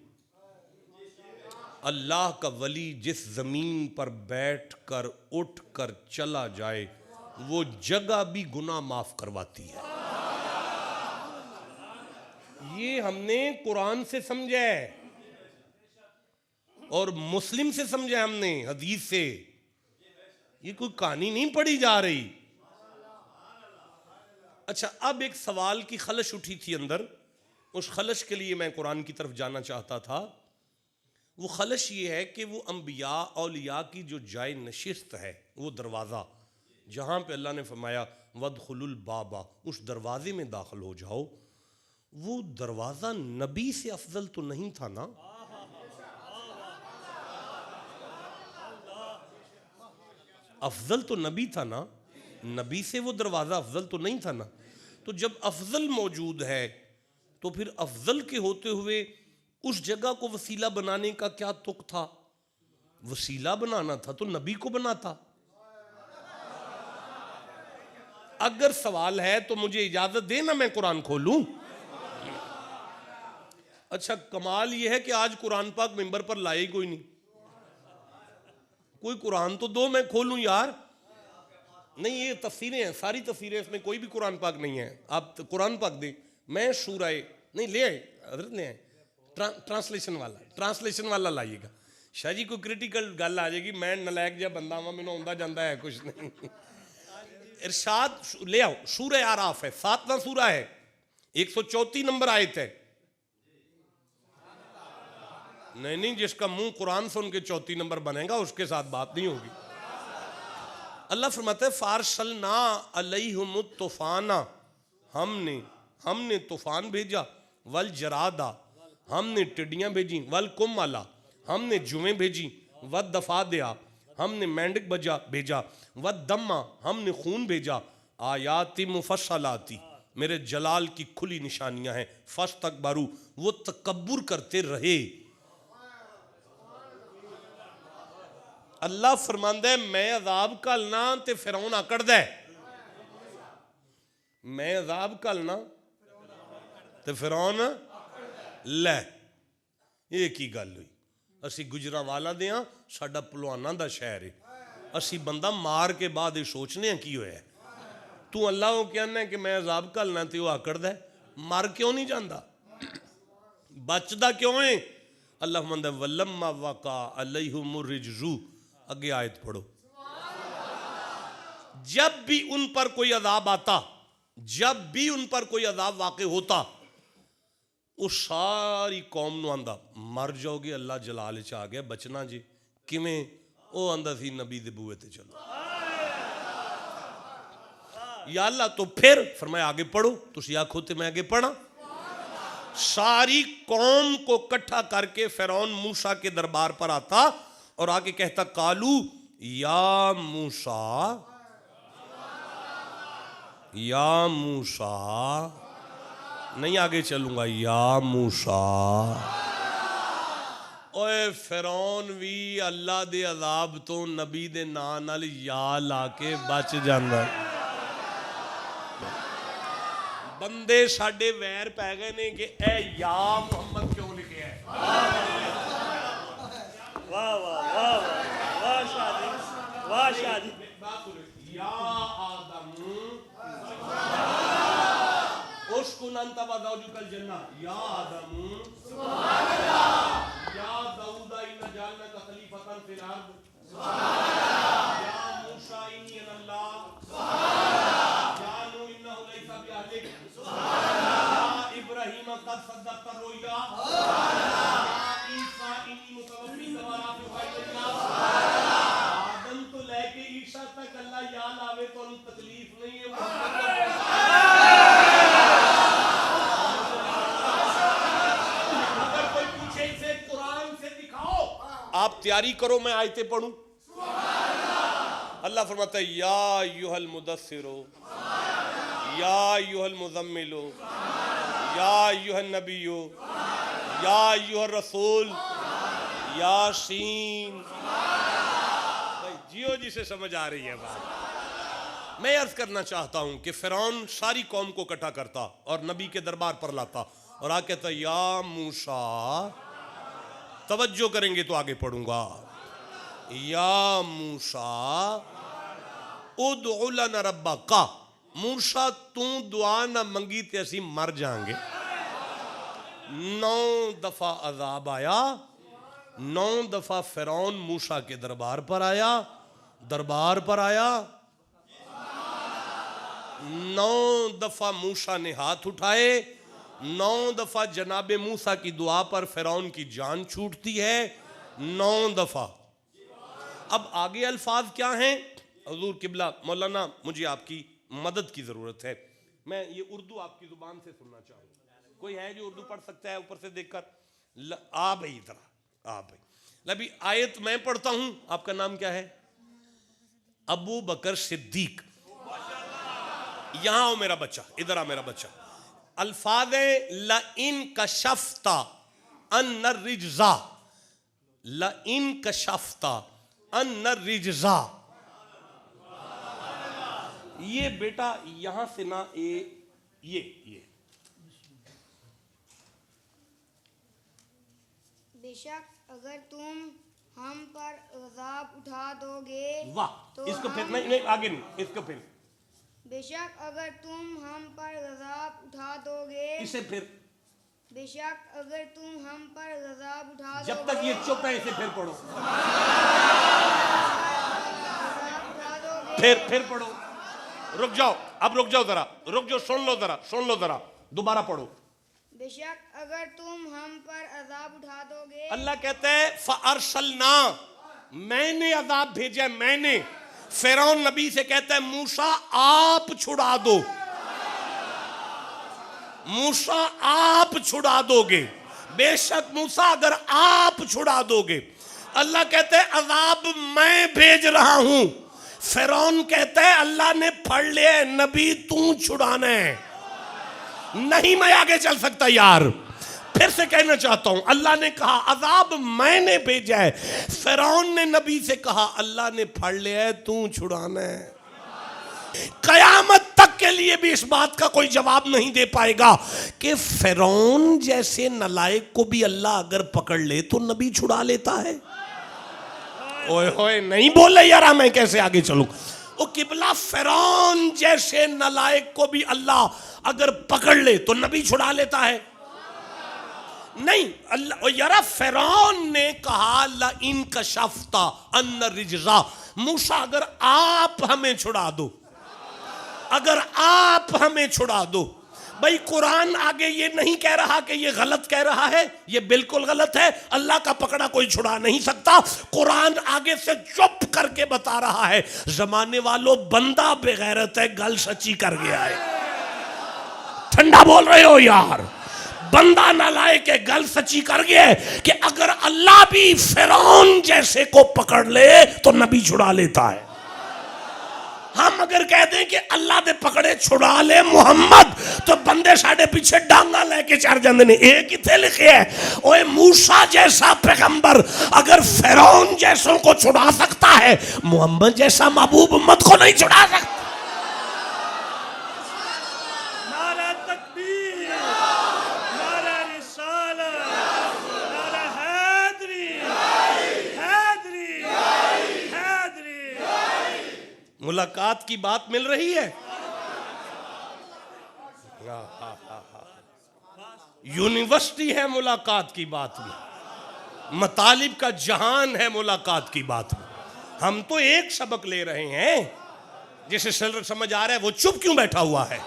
[SPEAKER 1] अल्लाह का वली जिस जमीन पर बैठ कर उठ कर चला जाए वो जगह भी गुनाह माफ करवाती है। ये हमने कुरान से समझा है और मुस्लिम से समझा है हमने, हदीस से। ये कोई कहानी नहीं पढ़ी जा रही। अच्छा, अब एक सवाल की खलश उठी थी अंदर, उस खलश के लिए मैं कुरान की तरफ जाना चाहता था। वो खलश ये है कि वो अंबिया औलिया की जो जाय नशिस्त है, वो दरवाज़ा जहाँ पे अल्लाह ने फरमाया वदखुलुल बाबा, उस दरवाजे में दाखिल हो जाओ, वो दरवाज़ा नबी से अफजल तो नहीं था ना? अफजल तो नबी था ना? नबी से वो दरवाज़ा अफजल तो नहीं था ना? तो जब अफजल मौजूद है तो फिर अफजल के होते हुए उस जगह को वसीला बनाने का क्या तुक था? वसीला बनाना था तो नबी को बनाता। अगर सवाल है तो मुझे इजाजत देना मैं कुरान खोलूं। अच्छा, कमाल यह है कि आज कुरान पाक मिंबर पर लाए कोई नहीं। कोई कुरान तो दो मैं खोलूं यार। नहीं, ये तफसीरें हैं, सारी तफसीरें, इसमें कोई भी कुरान पाक नहीं है। आप तो कुरान पाक दे, मैं सूराए नहीं ले आए, हजरत ले आए ट्रांसलेशन वाला लाइएगा। शाह जी कोई क्रिटिकल गल आ जाएगी, मैं नलायक जहा बंदा वा, मैनू आउंदा जांदा है कुछ नहीं। इरशाद ले आओ, सूरह आराफ है, 7वां सूरा है, 134 नंबर आयत है। नहीं, जिसका मुंह कुरान सुन के 34 नंबर बनेगा उसके साथ बात नहीं होगी। अल्लाह फरमाता है फारसलना अलैहिमुत तूफाना, हमने तूफान भेजा, वल जरादा, हमने टिड्डियां भेजी, वल कुमाला, हमने जुएं भेजी, वद दफा दिया, हमने मेंढक भेजा, वद दम्मा, हमने खून भेजा, आयाति मुफस्सलाती, मेरे जलाल की खुली निशानियां हैं, फस्तकबरू, वो तकब्बुर करते रहे। अल्लाह फरमांदा है मैं अजाब घलना ते फिरौन आकड़दा है। मैं अजाब घलना ते फिरौन लै, ये की गल हुई? असी गुजरांवाला दे हां, साडा पहलवानां दा शहर है, असी बंदा मार के बाद ये सोचने हैं की होया। तू अल्लाह को कहना कि मैं अजाब घलना ते वो आकड़दा है, मर क्यों नहीं जाता, बचदा क्यों है? अल्लाह फरमांदा वलम्मा वका अलैहिमुर रिजू, आगे आयत पढ़ो, जब भी उन पर कोई अजाब आता, जब भी उन पर कोई अजाब वाक़े होता, उस सारी कौम नूं आंदा मर जाओगे, अल्लाह जलाल च आ गया, बचना जी किवें? वो आंदा सी नबी दे बूहे ते चलो। या अल्लाह, तो फिर फरमाया आगे पढ़ो, तुसी आखो तो मैं आगे पढ़ा। सारी कौम को इकट्ठा करके फिरौन मूसा के दरबार पर आता और आगे कहता कालू या मूसा, या मूसा, नहीं आगे चलूंगा, या मूसा। ओए फिरौन भी अल्लाह दे अजाब तो नबी दे नां नाल या ला के बच जांदा। बंदे साडे वैर पै गए ने कि ए या मुहम्मद क्यों लिखे है।
[SPEAKER 2] वाह वाह वाह वाह शादी, वाह शादी।
[SPEAKER 1] या उस्कुन अंता व ज़ौजुकल जन्ना या आदम सुभान अल्लाह या दाऊद इन्ना जअलनाका खलीफतन फिल अर्द सुभान अल्लाह या मूसा इन्नी अल्लाह सुभान अल्लाह या नूह इन्नहु लैसा बिअहलिक सुभान अल्लाह या इब्राहीम क़द सद्दक़ता रुया सुभान अल्लाह या ईसा इन्नी मुतवफ़्फ़ीका व राफ़िउका इलैका सुभान अल्लाह। आदम तो लेके ईसा तक अल्लाह या लावे तो उन तकलीफ नहीं है। आप तैयारी करो मैं आयतें पढ़ूं। अल्लाह फरमाता है या अय्युहल मुदस्सिरो या अय्युहल मुज़म्मिलो या अय्युहन नबियो या अय्युहर रसूल यासीन। भाई जियो जिसे समझ आ रही है बात। मैं अर्ज करना चाहता हूं कि फिरौन सारी कौम को इकट्ठा करता और नबी के दरबार पर लाता और आके कहता या मूसा, तवज्जो करेंगे तो आगे पढ़ूंगा, या मूसा उदउ लना रब्बका, मूसा तू दुआ ना मंगी ते असी मर जाएंगे। 9 दफा अजाब आया, 9 दफा फिरौन मूसा के दरबार पर आया, 9 दफा मूसा ने हाथ उठाए, 9 दफा जनाबे मूसा की दुआ पर फिरौन की जान छूटती है, 9 दफा। अब आगे अल्फाज क्या हैं? हुजूर किबला मौलाना मुझे आपकी मदद की जरूरत है। मैं ये उर्दू आपकी जुबान से सुनना चाहूंगा। कोई है जो उर्दू पढ़ सकता है ऊपर से देखकर? आ भाई इधर आ भाई। लबी आयत मैं पढ़ता हूं। आपका नाम क्या है? अबू बकर सिद्दीक। यहां आओ मेरा बच्चा, इधर आ मेरा बच्चा। अल्फाज ला इन कशफ्ता अन रिजा, ला इन कशफ्ता अन रिजा। ये बेटा यहां से ना ये
[SPEAKER 3] बेशक अगर तुम हम पर अज़ाब उठा दोगे,
[SPEAKER 1] वाह,
[SPEAKER 3] तो
[SPEAKER 1] इसको फिर
[SPEAKER 3] हम
[SPEAKER 1] नहीं आगे नहीं, इसको फिर
[SPEAKER 3] बेशक अगर तुम हम पर गज़ाब उठा दोगे,
[SPEAKER 1] इसे फिर
[SPEAKER 3] बेशक अगर तुम हम पर गज़ाब उठा दोगे,
[SPEAKER 1] जब तक ये चुप है इसे फिर पढ़ो,
[SPEAKER 3] गज़ाब उठा दोगे,
[SPEAKER 1] फिर पढ़ो। रुक जाओ, अब रुक जाओ जरा, रुक जाओ, सुन लो जरा, दोबारा पढ़ो।
[SPEAKER 3] बेशक अगर तुम हम पर अज़ाब उठा दोगे,
[SPEAKER 1] अल्लाह कहते हैं फअरसलना, मैंने अज़ाब भेजा, मैंने। फिरौन नबी से कहता है मूसा आप छुड़ा दो, मूसा आप छुड़ा दोगे। बेशक मूसा अगर आप छुड़ा दोगे, अल्लाह कहते हैं अज़ाब मैं भेज रहा हूं। फिरौन कहता है अल्लाह ने पढ़ लिया, नबी तू छुड़ाना है, नहीं मैं आगे चल सकता यार। फिर से कहना चाहता हूं, अल्लाह ने कहा अजाब मैंने भेजा है। फिरौन ने नबी से कहा अल्लाह ने पढ़ लिया है, तू छुड़ाना है। कयामत तक के लिए भी इस बात का कोई जवाब नहीं दे पाएगा कि फिरौन जैसे नलायक को भी अल्लाह अगर पकड़ ले तो नबी छुड़ा लेता है। ओए होए नहीं बोले यार, मैं कैसे आगे चलूं? ओ किबला, फिरौन जैसे नलायक को भी अल्लाह अगर पकड़ ले तो नबी छुड़ा लेता है? नहीं, अल्लाह यारा फिरौन ने कहा ला इन कशफ्ता अन रिजा, मूसा अगर आप हमें छुड़ा दो, अगर आप हमें छुड़ा दो। भाई कुरान आगे ये नहीं कह रहा कि ये गलत कह रहा है, ये बिल्कुल गलत है, अल्लाह का पकड़ा कोई छुड़ा नहीं सकता। कुरान आगे से चुप करके बता रहा है जमाने वालों बंदा बेगैरत है, गल सच्ची कर गया है। ठंडा बोल रहे हो यार, बंदा नालायक है, गल सच्ची कर गया है कि अगर अल्लाह भी फिरौन जैसे को पकड़ ले तो नबी छुड़ा लेता है। हम अगर कह दें कि अल्लाह दे पकड़े छुड़ा ले मोहम्मद, तो बंदे साढ़े पीछे डांगा लेके चढ़ जाते ने। एक किथे लिखे है, ओए मूसा जैसा पैगंबर अगर फिरौन जैसों को छुड़ा सकता है, मोहम्मद जैसा महबूब उम्मत को नहीं छुड़ा सकता।
[SPEAKER 2] नारा तकबीर, नारा रिसालत, नारा हैदरी, हैदरी, हैदरी। मुलाकात की बात मिल रही है।
[SPEAKER 1] यूनिवर्सिटी है मुलाकात की बात में, मतालिब का जहान है मुलाकात की बात में। हम तो एक सबक ले रहे हैं, जिसे समझ आ रहा है वो चुप क्यों बैठा हुआ है।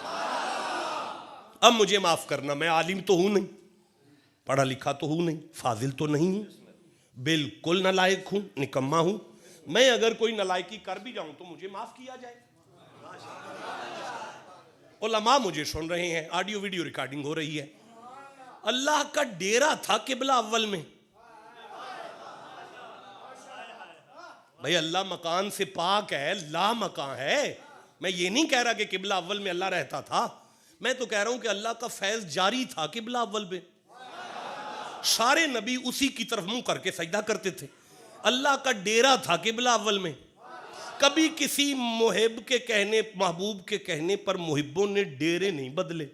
[SPEAKER 1] अब मुझे माफ करना, मैं आलिम तो हूं नहीं, पढ़ा लिखा तो हूं नहीं, फाजिल तो नहीं हूं, बिल्कुल नालायक हूं, निकम्मा हूं। मैं अगर कोई नालायकी कर भी जाऊं तो मुझे माफ किया जाए। उलमा मुझे सुन रहे हैं, ऑडियो वीडियो रिकॉर्डिंग हो रही है। अल्लाह का डेरा था किबला अव्वल में। भाई अल्लाह मकान से पाक है, ला मकान है। मैं ये नहीं कह रहा कि किबला अव्वल में अल्लाह रहता था, मैं तो कह रहा हूं कि अल्लाह का फैज जारी था किबला अव्वल में। सारे नबी उसी की तरफ मुंह करके सजदा करते थे। अल्लाह का डेरा था किबला अव्वल में। कभी किसी मुहिब के कहने, महबूब के कहने पर मुहिब्बों ने डेरे नहीं बदले।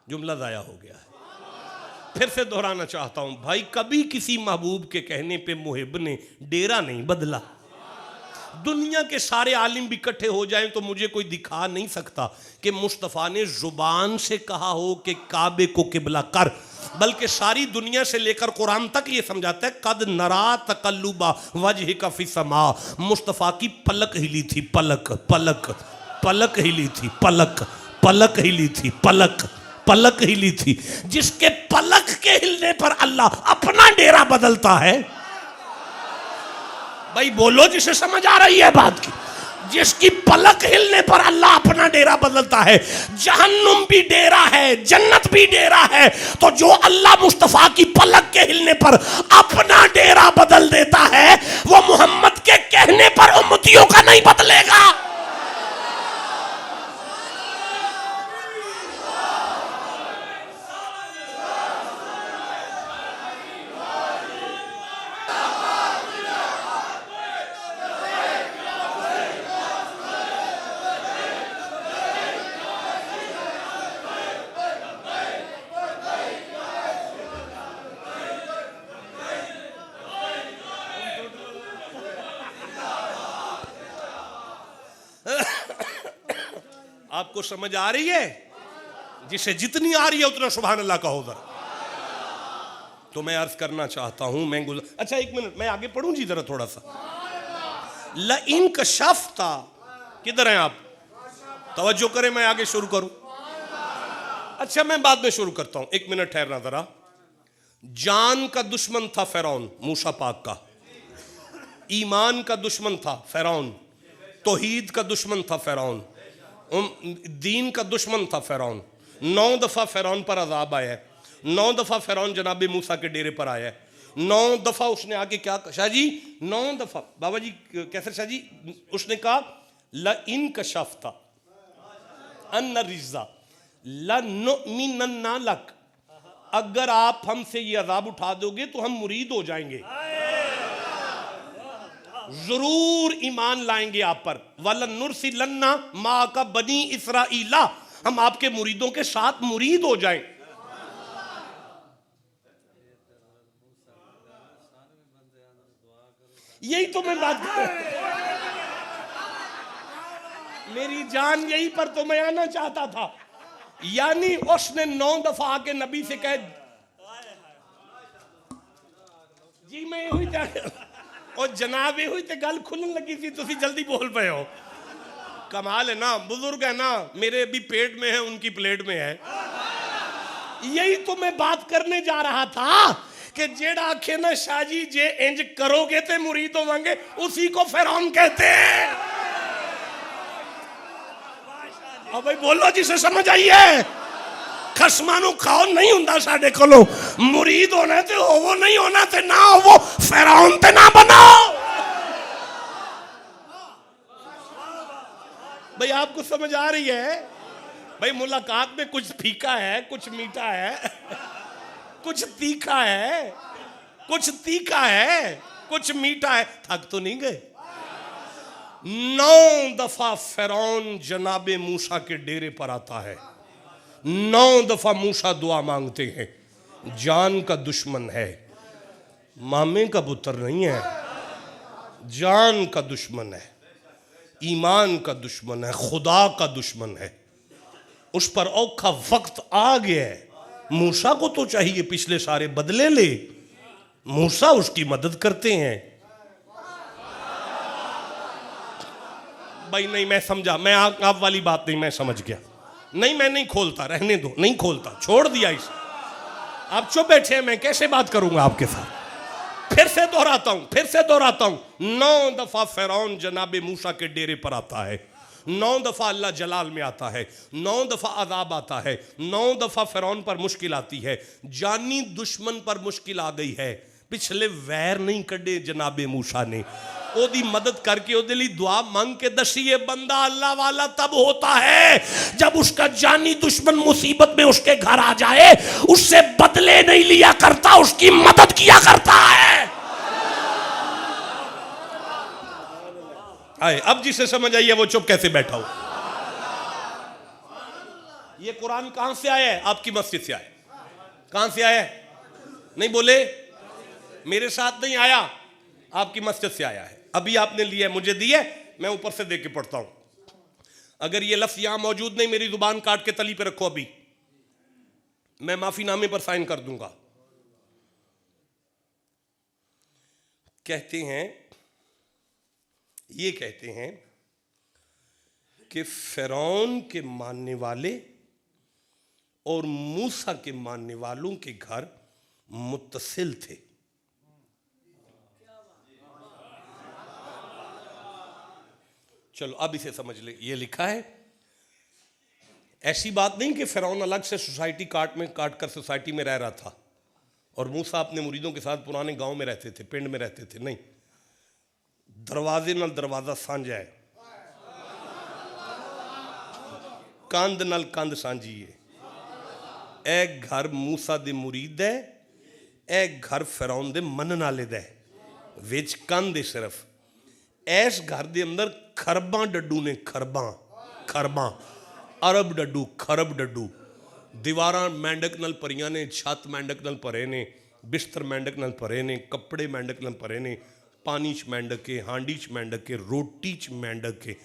[SPEAKER 1] जुमला जाया हो गया है, फिर से दोहराना चाहता हूं भाई, कभी किसी महबूब के कहने पे मुहिब ने डेरा नहीं बदला। दुनिया के सारे आलिम भी इकट्ठे हो जाएं तो मुझे कोई दिखा नहीं सकता कि मुस्तफ़ा ने जुबान से कहा हो कि काबे को किबला कर, बल्कि सारी दुनिया से लेकर कुरान तक ये समझाता है कद नरा तकल्लुबा वजह का फी समा। मुस्तफ़ा की पलक हिली थी, पलक पलक पलक हिली थी, पलक पलक हिली थी, पलक पलक हिली थी। जिसके पलक के हिलने पर अल्लाह अपना डेरा बदलता है। भाई बोलो जिसे समझ आ रही है बात की। जिसकी पलक हिलने पर अल्लाह अपना डेरा बदलता है। जहन्नुम भी डेरा है, जन्नत भी डेरा है। तो जो अल्लाह मुस्तफा की पलक के हिलने पर अपना डेरा बदल देता है, वो मोहम्मद के कहने पर उम्मतियों का नहीं बदलेगा। आपको समझ आ रही है? जिसे जितनी आ रही है उतना सुभान अल्लाह का होगा। तो मैं अर्ज करना चाहता हूं, अच्छा एक मिनट मैं आगे पढ़ूं जी जरा थोड़ा सा। ल इन कशफ्ता, किधर हैं आप? तवज्जो करें, मैं आगे शुरू करूं। अच्छा मैं बाद में शुरू करता हूं, एक मिनट ठहरना जरा। जान का दुश्मन था फिरौन, मूसा पाक का। ईमान का दुश्मन था फिरौन, तौहीद का दुश्मन था फिरौन, दीन का दुश्मन था फिरौन। 9 दफा फिरौन पर अजाब आया है। 9 दफा फिरौन जनाब मूसा के डेरे पर आया है। 9 दफा उसने आके क्या शाह जी, 9 दफा बाबा जी कैसे शाह जी, उसने कहा ल इन कशफ्ता अन रिज़ा ल नुमिनन्ना लक, अगर आप हमसे ये अजाब उठा दोगे तो हम मुरीद हो जाएंगे, जरूर ईमान लाएंगे आप पर। वलन नुरसिलन्ना मा का बनी इसराइला, हम आपके मुरीदों के साथ मुरीद हो जाएं। यही तो मैं बात कर, मेरी जान यही पर तो मैं आना चाहता था। यानी उसने 9 दफा आके नबी से कह जी मैं हुई और जनाब ये हुई तो गल खुलन लगी थी, तुसी जल्दी बोल पे हो। कमाल है ना, बुजुर्ग है ना, मेरे भी पेट में है उनकी प्लेट में है। यही तो मैं बात करने जा रहा था कि जेड़ा आखे ना शाह जी जे इंज करोगे ते मुरीद होवांगे, उसी को फिरौन कहते हैं। अब भाई बोलो जिसे समझ आई है। खसमानू खाओ नहीं हुंदा साडे कोलो, मुरीद होना ते होवो, नहीं होना ते ना होवो, फिरौन ते ना बनो। भाई आपको समझ आ रही है? भाई मुलाकात में कुछ फीका है, कुछ मीठा है, कुछ तीखा है, कुछ तीखा है, कुछ मीठा है। थक तो नहीं गए? 9 दफा फिरौन जनाबे मूसा के डेरे पर आता है। 9 दफा मूसा दुआ मांगते हैं। जान का दुश्मन है, मामे का पुत्र नहीं है। जान का दुश्मन है, ईमान का दुश्मन है, खुदा का दुश्मन है। उस पर औखा वक्त आ गया है। मूसा को तो चाहिए पिछले सारे बदले ले, मूसा उसकी मदद करते हैं। भाई नहीं, मैं समझा, मैं आप वाली बात नहीं, मैं समझ गया। नहीं मैं नहीं खोलता, रहने दो, नहीं खोलता, छोड़ दिया इसे। आप चुप बैठे हैं, मैं कैसे बात करूंगा आपके साथ। फिर से दोहराता हूं 9 दफा फिरौन जनाबे मूसा के डेरे पर आता है, 9 दफा अल्लाह जलाल में आता है, 9 दफा अजाब आता है, 9 दफा फिरौन पर मुश्किल आती है, जानी दुश्मन पर मुश्किल आ गई है। पिछले वैर नहीं कढ़े जनाबे मूसा ने, ओदी मदद करके ओदे लिए दुआ मांग के दसिए बंदा अल्लाह वाला तब होता है जब उसका जानी दुश्मन मुसीबत में उसके घर आ जाए, उससे बदले नहीं लिया करता, उसकी मदद किया करता है। आए, अब जिसे समझ आई है वो चुप कैसे बैठा हो। ये कुरान कहां से आया है? आपकी मस्जिद से आया। कहां से आया है? नहीं बोले, मेरे साथ नहीं आया, आपकी मस्जिद से आया है। अभी आपने लिया है, मुझे दिए, मैं ऊपर से देख के पढ़ता हूं। अगर ये लफ्ज यहां मौजूद नहीं, मेरी जुबान काट के तली पे रखो, अभी मैं माफीनामे पर साइन कर दूंगा। कहते हैं कि फिरौन के मानने वाले और मूसा के मानने वालों के घर मुत्तसिल थे। चलो अब इसे समझ ले। ये लिखा है, ऐसी बात नहीं कि फिरौन अलग से सोसाइटी काट कर सोसाइटी में रह रहा था और मूसा अपने मुरीदों के साथ पुराने गांव में रहते थे, पिंड में रहते थे। नहीं, दरवाजे नाल दरवाजा साझा है, कंध नाल कंध साझी है। ए घर मूसा दे मुरीद है, ए घर फिरौन दे मनन वाले दा है, विच कंध है सिर्फ। इस घर दे अंदर खरबां डड्डू ने, खरबां अरब डड्डू, खरब डड्डू। दीवारां मेंढक नाल भरियां ने, छत मेंढक नाल भरे ने, बिस्तर मेंढक नाल भरे ने, कपड़े मेंढक नाल भरे ने, पानी च मेंढक के, हांडी च मेंढक के, रोटी च मेंढक के।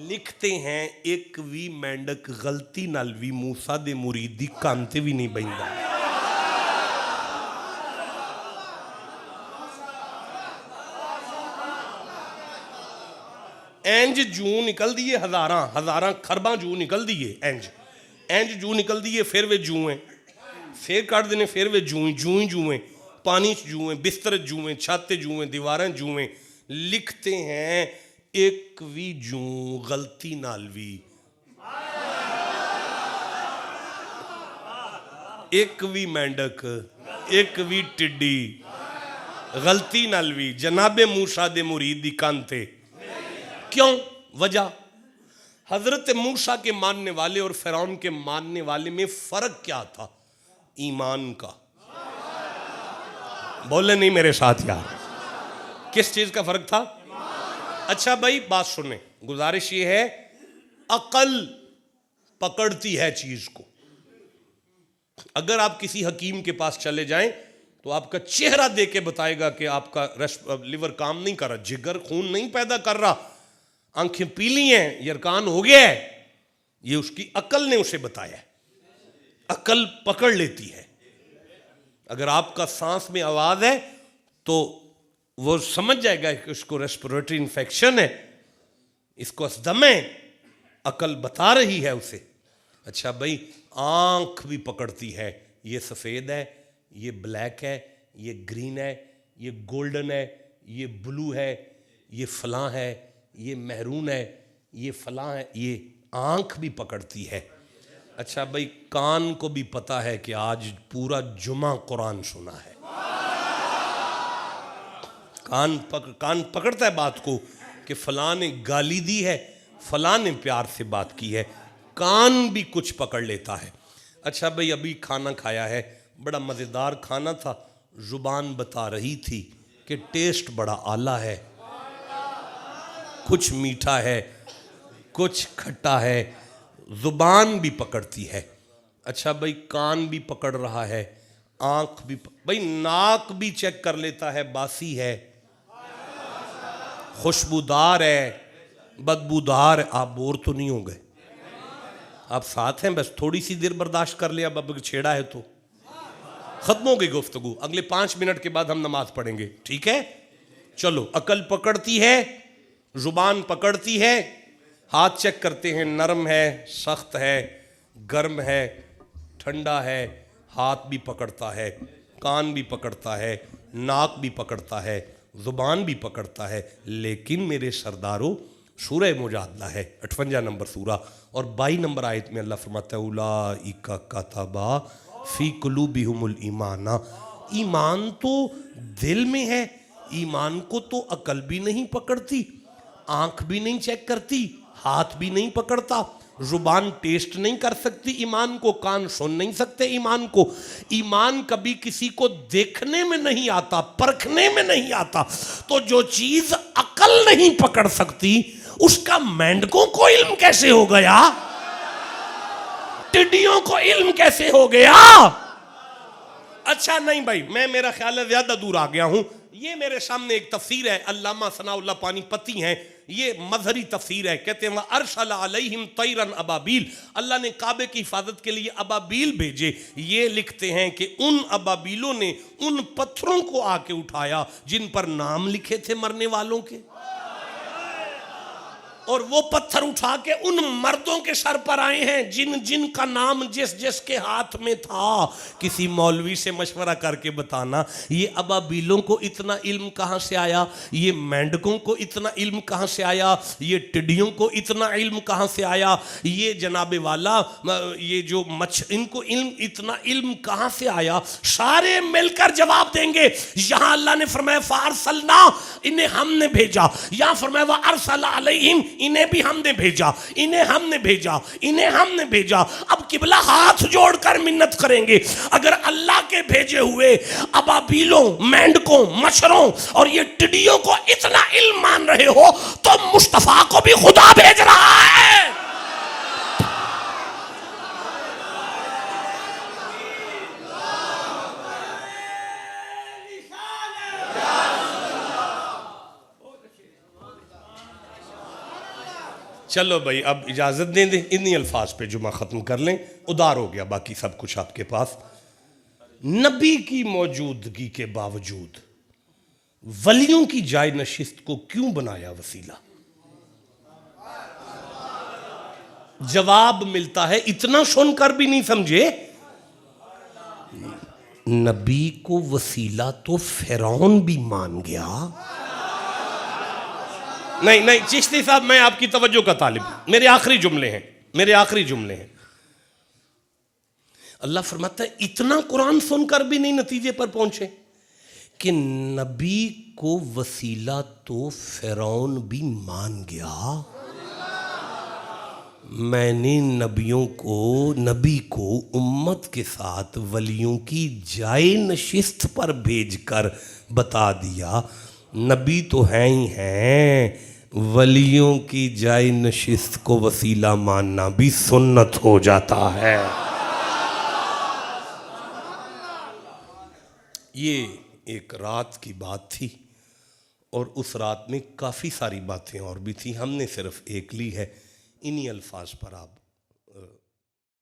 [SPEAKER 1] लिखते हैं एक भी मेंढक गलती नाल भी मूसा दे मुरीद दी कंध ते भी नहीं बहिंदा। इंज जू निकल दी है, हजारां खरबां जू निकल दी है, इंज जू निकल दी है। फिर वे जू है, फिर कट देने, फिर वे जू है, पानी च जू है, बिस्तर जू है, छत जू है, दीवारें जू है। लिखते हैं एक भी जू गलती नाल भी, एक भी मेंढक, एक भी टिड्डी गलती नाल भी जनाबे मूसा दे मुरीद दी कंध ते। क्यों? वजह, हजरत मूसा के मानने वाले और फिरौन के मानने वाले में फर्क क्या था? ईमान का। बोले नहीं मेरे साथ यार, किस चीज का फर्क था? अच्छा भाई बात सुने, गुजारिश ये है, अकल पकड़ती है चीज को। अगर आप किसी हकीम के पास चले जाएं तो आपका चेहरा देख के बताएगा कि आपका लिवर काम नहीं कर रहा, जिगर खून नहीं पैदा कर रहा, आंखें पीली हैं, यरकान हो गया है। ये उसकी अकल ने उसे बताया। अकल पकड़ लेती है। अगर आपका सांस में आवाज है तो वो समझ जाएगा कि उसको रेस्पिरेटरी इन्फेक्शन है, इसको अस्तमा है, अकल बता रही है उसे। अच्छा भाई, आंख भी पकड़ती है, ये सफेद है, ये ब्लैक है, ये ग्रीन है, ये गोल्डन है, ये ब्लू है, ये फलां है, ये महरून है, ये फलां है, ये आंख भी पकड़ती है। अच्छा भाई, कान को भी पता है कि आज पूरा जुमा कुरान सुना है। कान पकड़ता है बात को कि फलां ने गाली दी है, फलां ने प्यार से बात की है, कान भी कुछ पकड़ लेता है। अच्छा भाई, अभी खाना खाया है, बड़ा मज़ेदार खाना था, जुबान बता रही थी कि टेस्ट बड़ा आला है, कुछ मीठा है, कुछ खट्टा है, जुबान भी पकड़ती है। अच्छा भाई, कान भी पकड़ रहा है, आंख भी भाई, नाक भी चेक कर लेता है, बासी है, खुशबूदार है, बदबूदार है। आप बोर तो नहीं हो गए? आप साथ हैं, बस थोड़ी सी देर बर्दाश्त कर लिया, अब छेड़ा है तो खत्म हो गई गुफ्तगू। अगले 5 मिनट के बाद हम नमाज पढ़ेंगे, ठीक है? चलो, अकल पकड़ती है, जुबान पकड़ती है, हाथ चेक करते हैं, नरम है, सख्त है, गर्म है, ठंडा है, हाथ भी पकड़ता है, कान भी पकड़ता है, नाक भी पकड़ता है, जुबान भी पकड़ता है। लेकिन मेरे सरदारों, सूरह मुजादला है 58 नंबर सूरा और 22 नंबर आयत में अल्लाह फरमाता है उलाइका कतबा फी कुलूबिहुमुल ईमाना। ईमान तो दिल में है, ईमान को तो अकल भी नहीं पकड़ती, आंख भी नहीं चेक करती, हाथ भी नहीं पकड़ता, जुबान टेस्ट नहीं कर सकती ईमान को, कान सुन नहीं सकते ईमान को। ईमान कभी किसी को देखने में नहीं आता, परखने में नहीं आता। तो जो चीज अकल नहीं पकड़ सकती उसका मेंढकों को इल्म कैसे हो गया, टिड्डियों को इल्म कैसे हो गया? अच्छा नहीं भाई, मैं मेरा ख्याल है ज्यादा दूर आ गया हूं। ये मेरे सामने एक तफसीर है, अल्लामा सनाउल्लाह पानीपती हैं, ये मजहरी तफसीर है। कहते हैं अरसला अलैहिम तैरन अबाबील, अल्लाह ने काबे की हिफाजत के लिए अबाबील भेजे। ये लिखते हैं कि उन अबाबीलों ने उन पत्थरों को आके उठाया जिन पर नाम लिखे थे मरने वालों के, और वो पत्थर उठा के उन मर्दों के सर पर आए हैं जिन जिन का नाम जिस जिस के हाथ में था। किसी मौलवी से मशवरा करके बताना ये अबाबीलों को इतना इल्म कहाँ से आया, ये मेंढकों को इतना इल्म कहाँ से आया, ये टिड्डियों को इतना इल्म कहाँ से आया, ये जनाबे वाला ये जो इनको इल्म इतना इल्म कहाँ से आया? सारे मिलकर जवाब देंगे। यहाँ अल्लाह ने फरमाया फारसलना, इन्हें हमने भेजा। यहाँ फरमाया व अरसला अलैहिम, इन्हें भी हमने भेजा, इन्हें हमने भेजा, इन्हें हमने भेजा। अब किबला हाथ जोड़कर मिन्नत करेंगे, अगर अल्लाह के भेजे हुए अबाबीलों, मेंढकों, मच्छरों और ये टिड्डियों को इतना इल्म मान रहे हो तो मुस्तफा को भी खुदा भेज रहा है। चलो भाई, अब इजाज़त दें, इन्हीं अल्फाज पे जुमा ख़त्म कर लें, उदार हो गया बाकी सब कुछ आपके पास। नबी की मौजूदगी के बावजूद वलियों की जाय नशिस्त को क्यों बनाया वसीला? जवाब मिलता है, इतना सुनकर भी नहीं समझे। नबी को वसीला तो फिरौन भी मान गया। नहीं नहीं चिश्ती साहब, मैं आपकी तवज्जो का तालिब, मेरे आखिरी जुमले हैं, मेरे आखिरी जुमले हैं। अल्लाह फरमाता है इतना कुरान सुनकर भी नहीं नतीजे पर पहुंचे कि नबी को वसीला तो फिरौन भी मान गया। मैंने नबी को उम्मत के साथ वलियों की जाए नशिस्त पर भेजकर बता दिया, नबी तो हैं ही हैं, वलियों की जाए नशिस्त को वसीला मानना भी सुन्नत हो जाता है। ये एक रात की बात थी और उस रात में काफ़ी सारी बातें और भी थी, हमने सिर्फ एक ली है। इन्हीं अल्फाज पर आप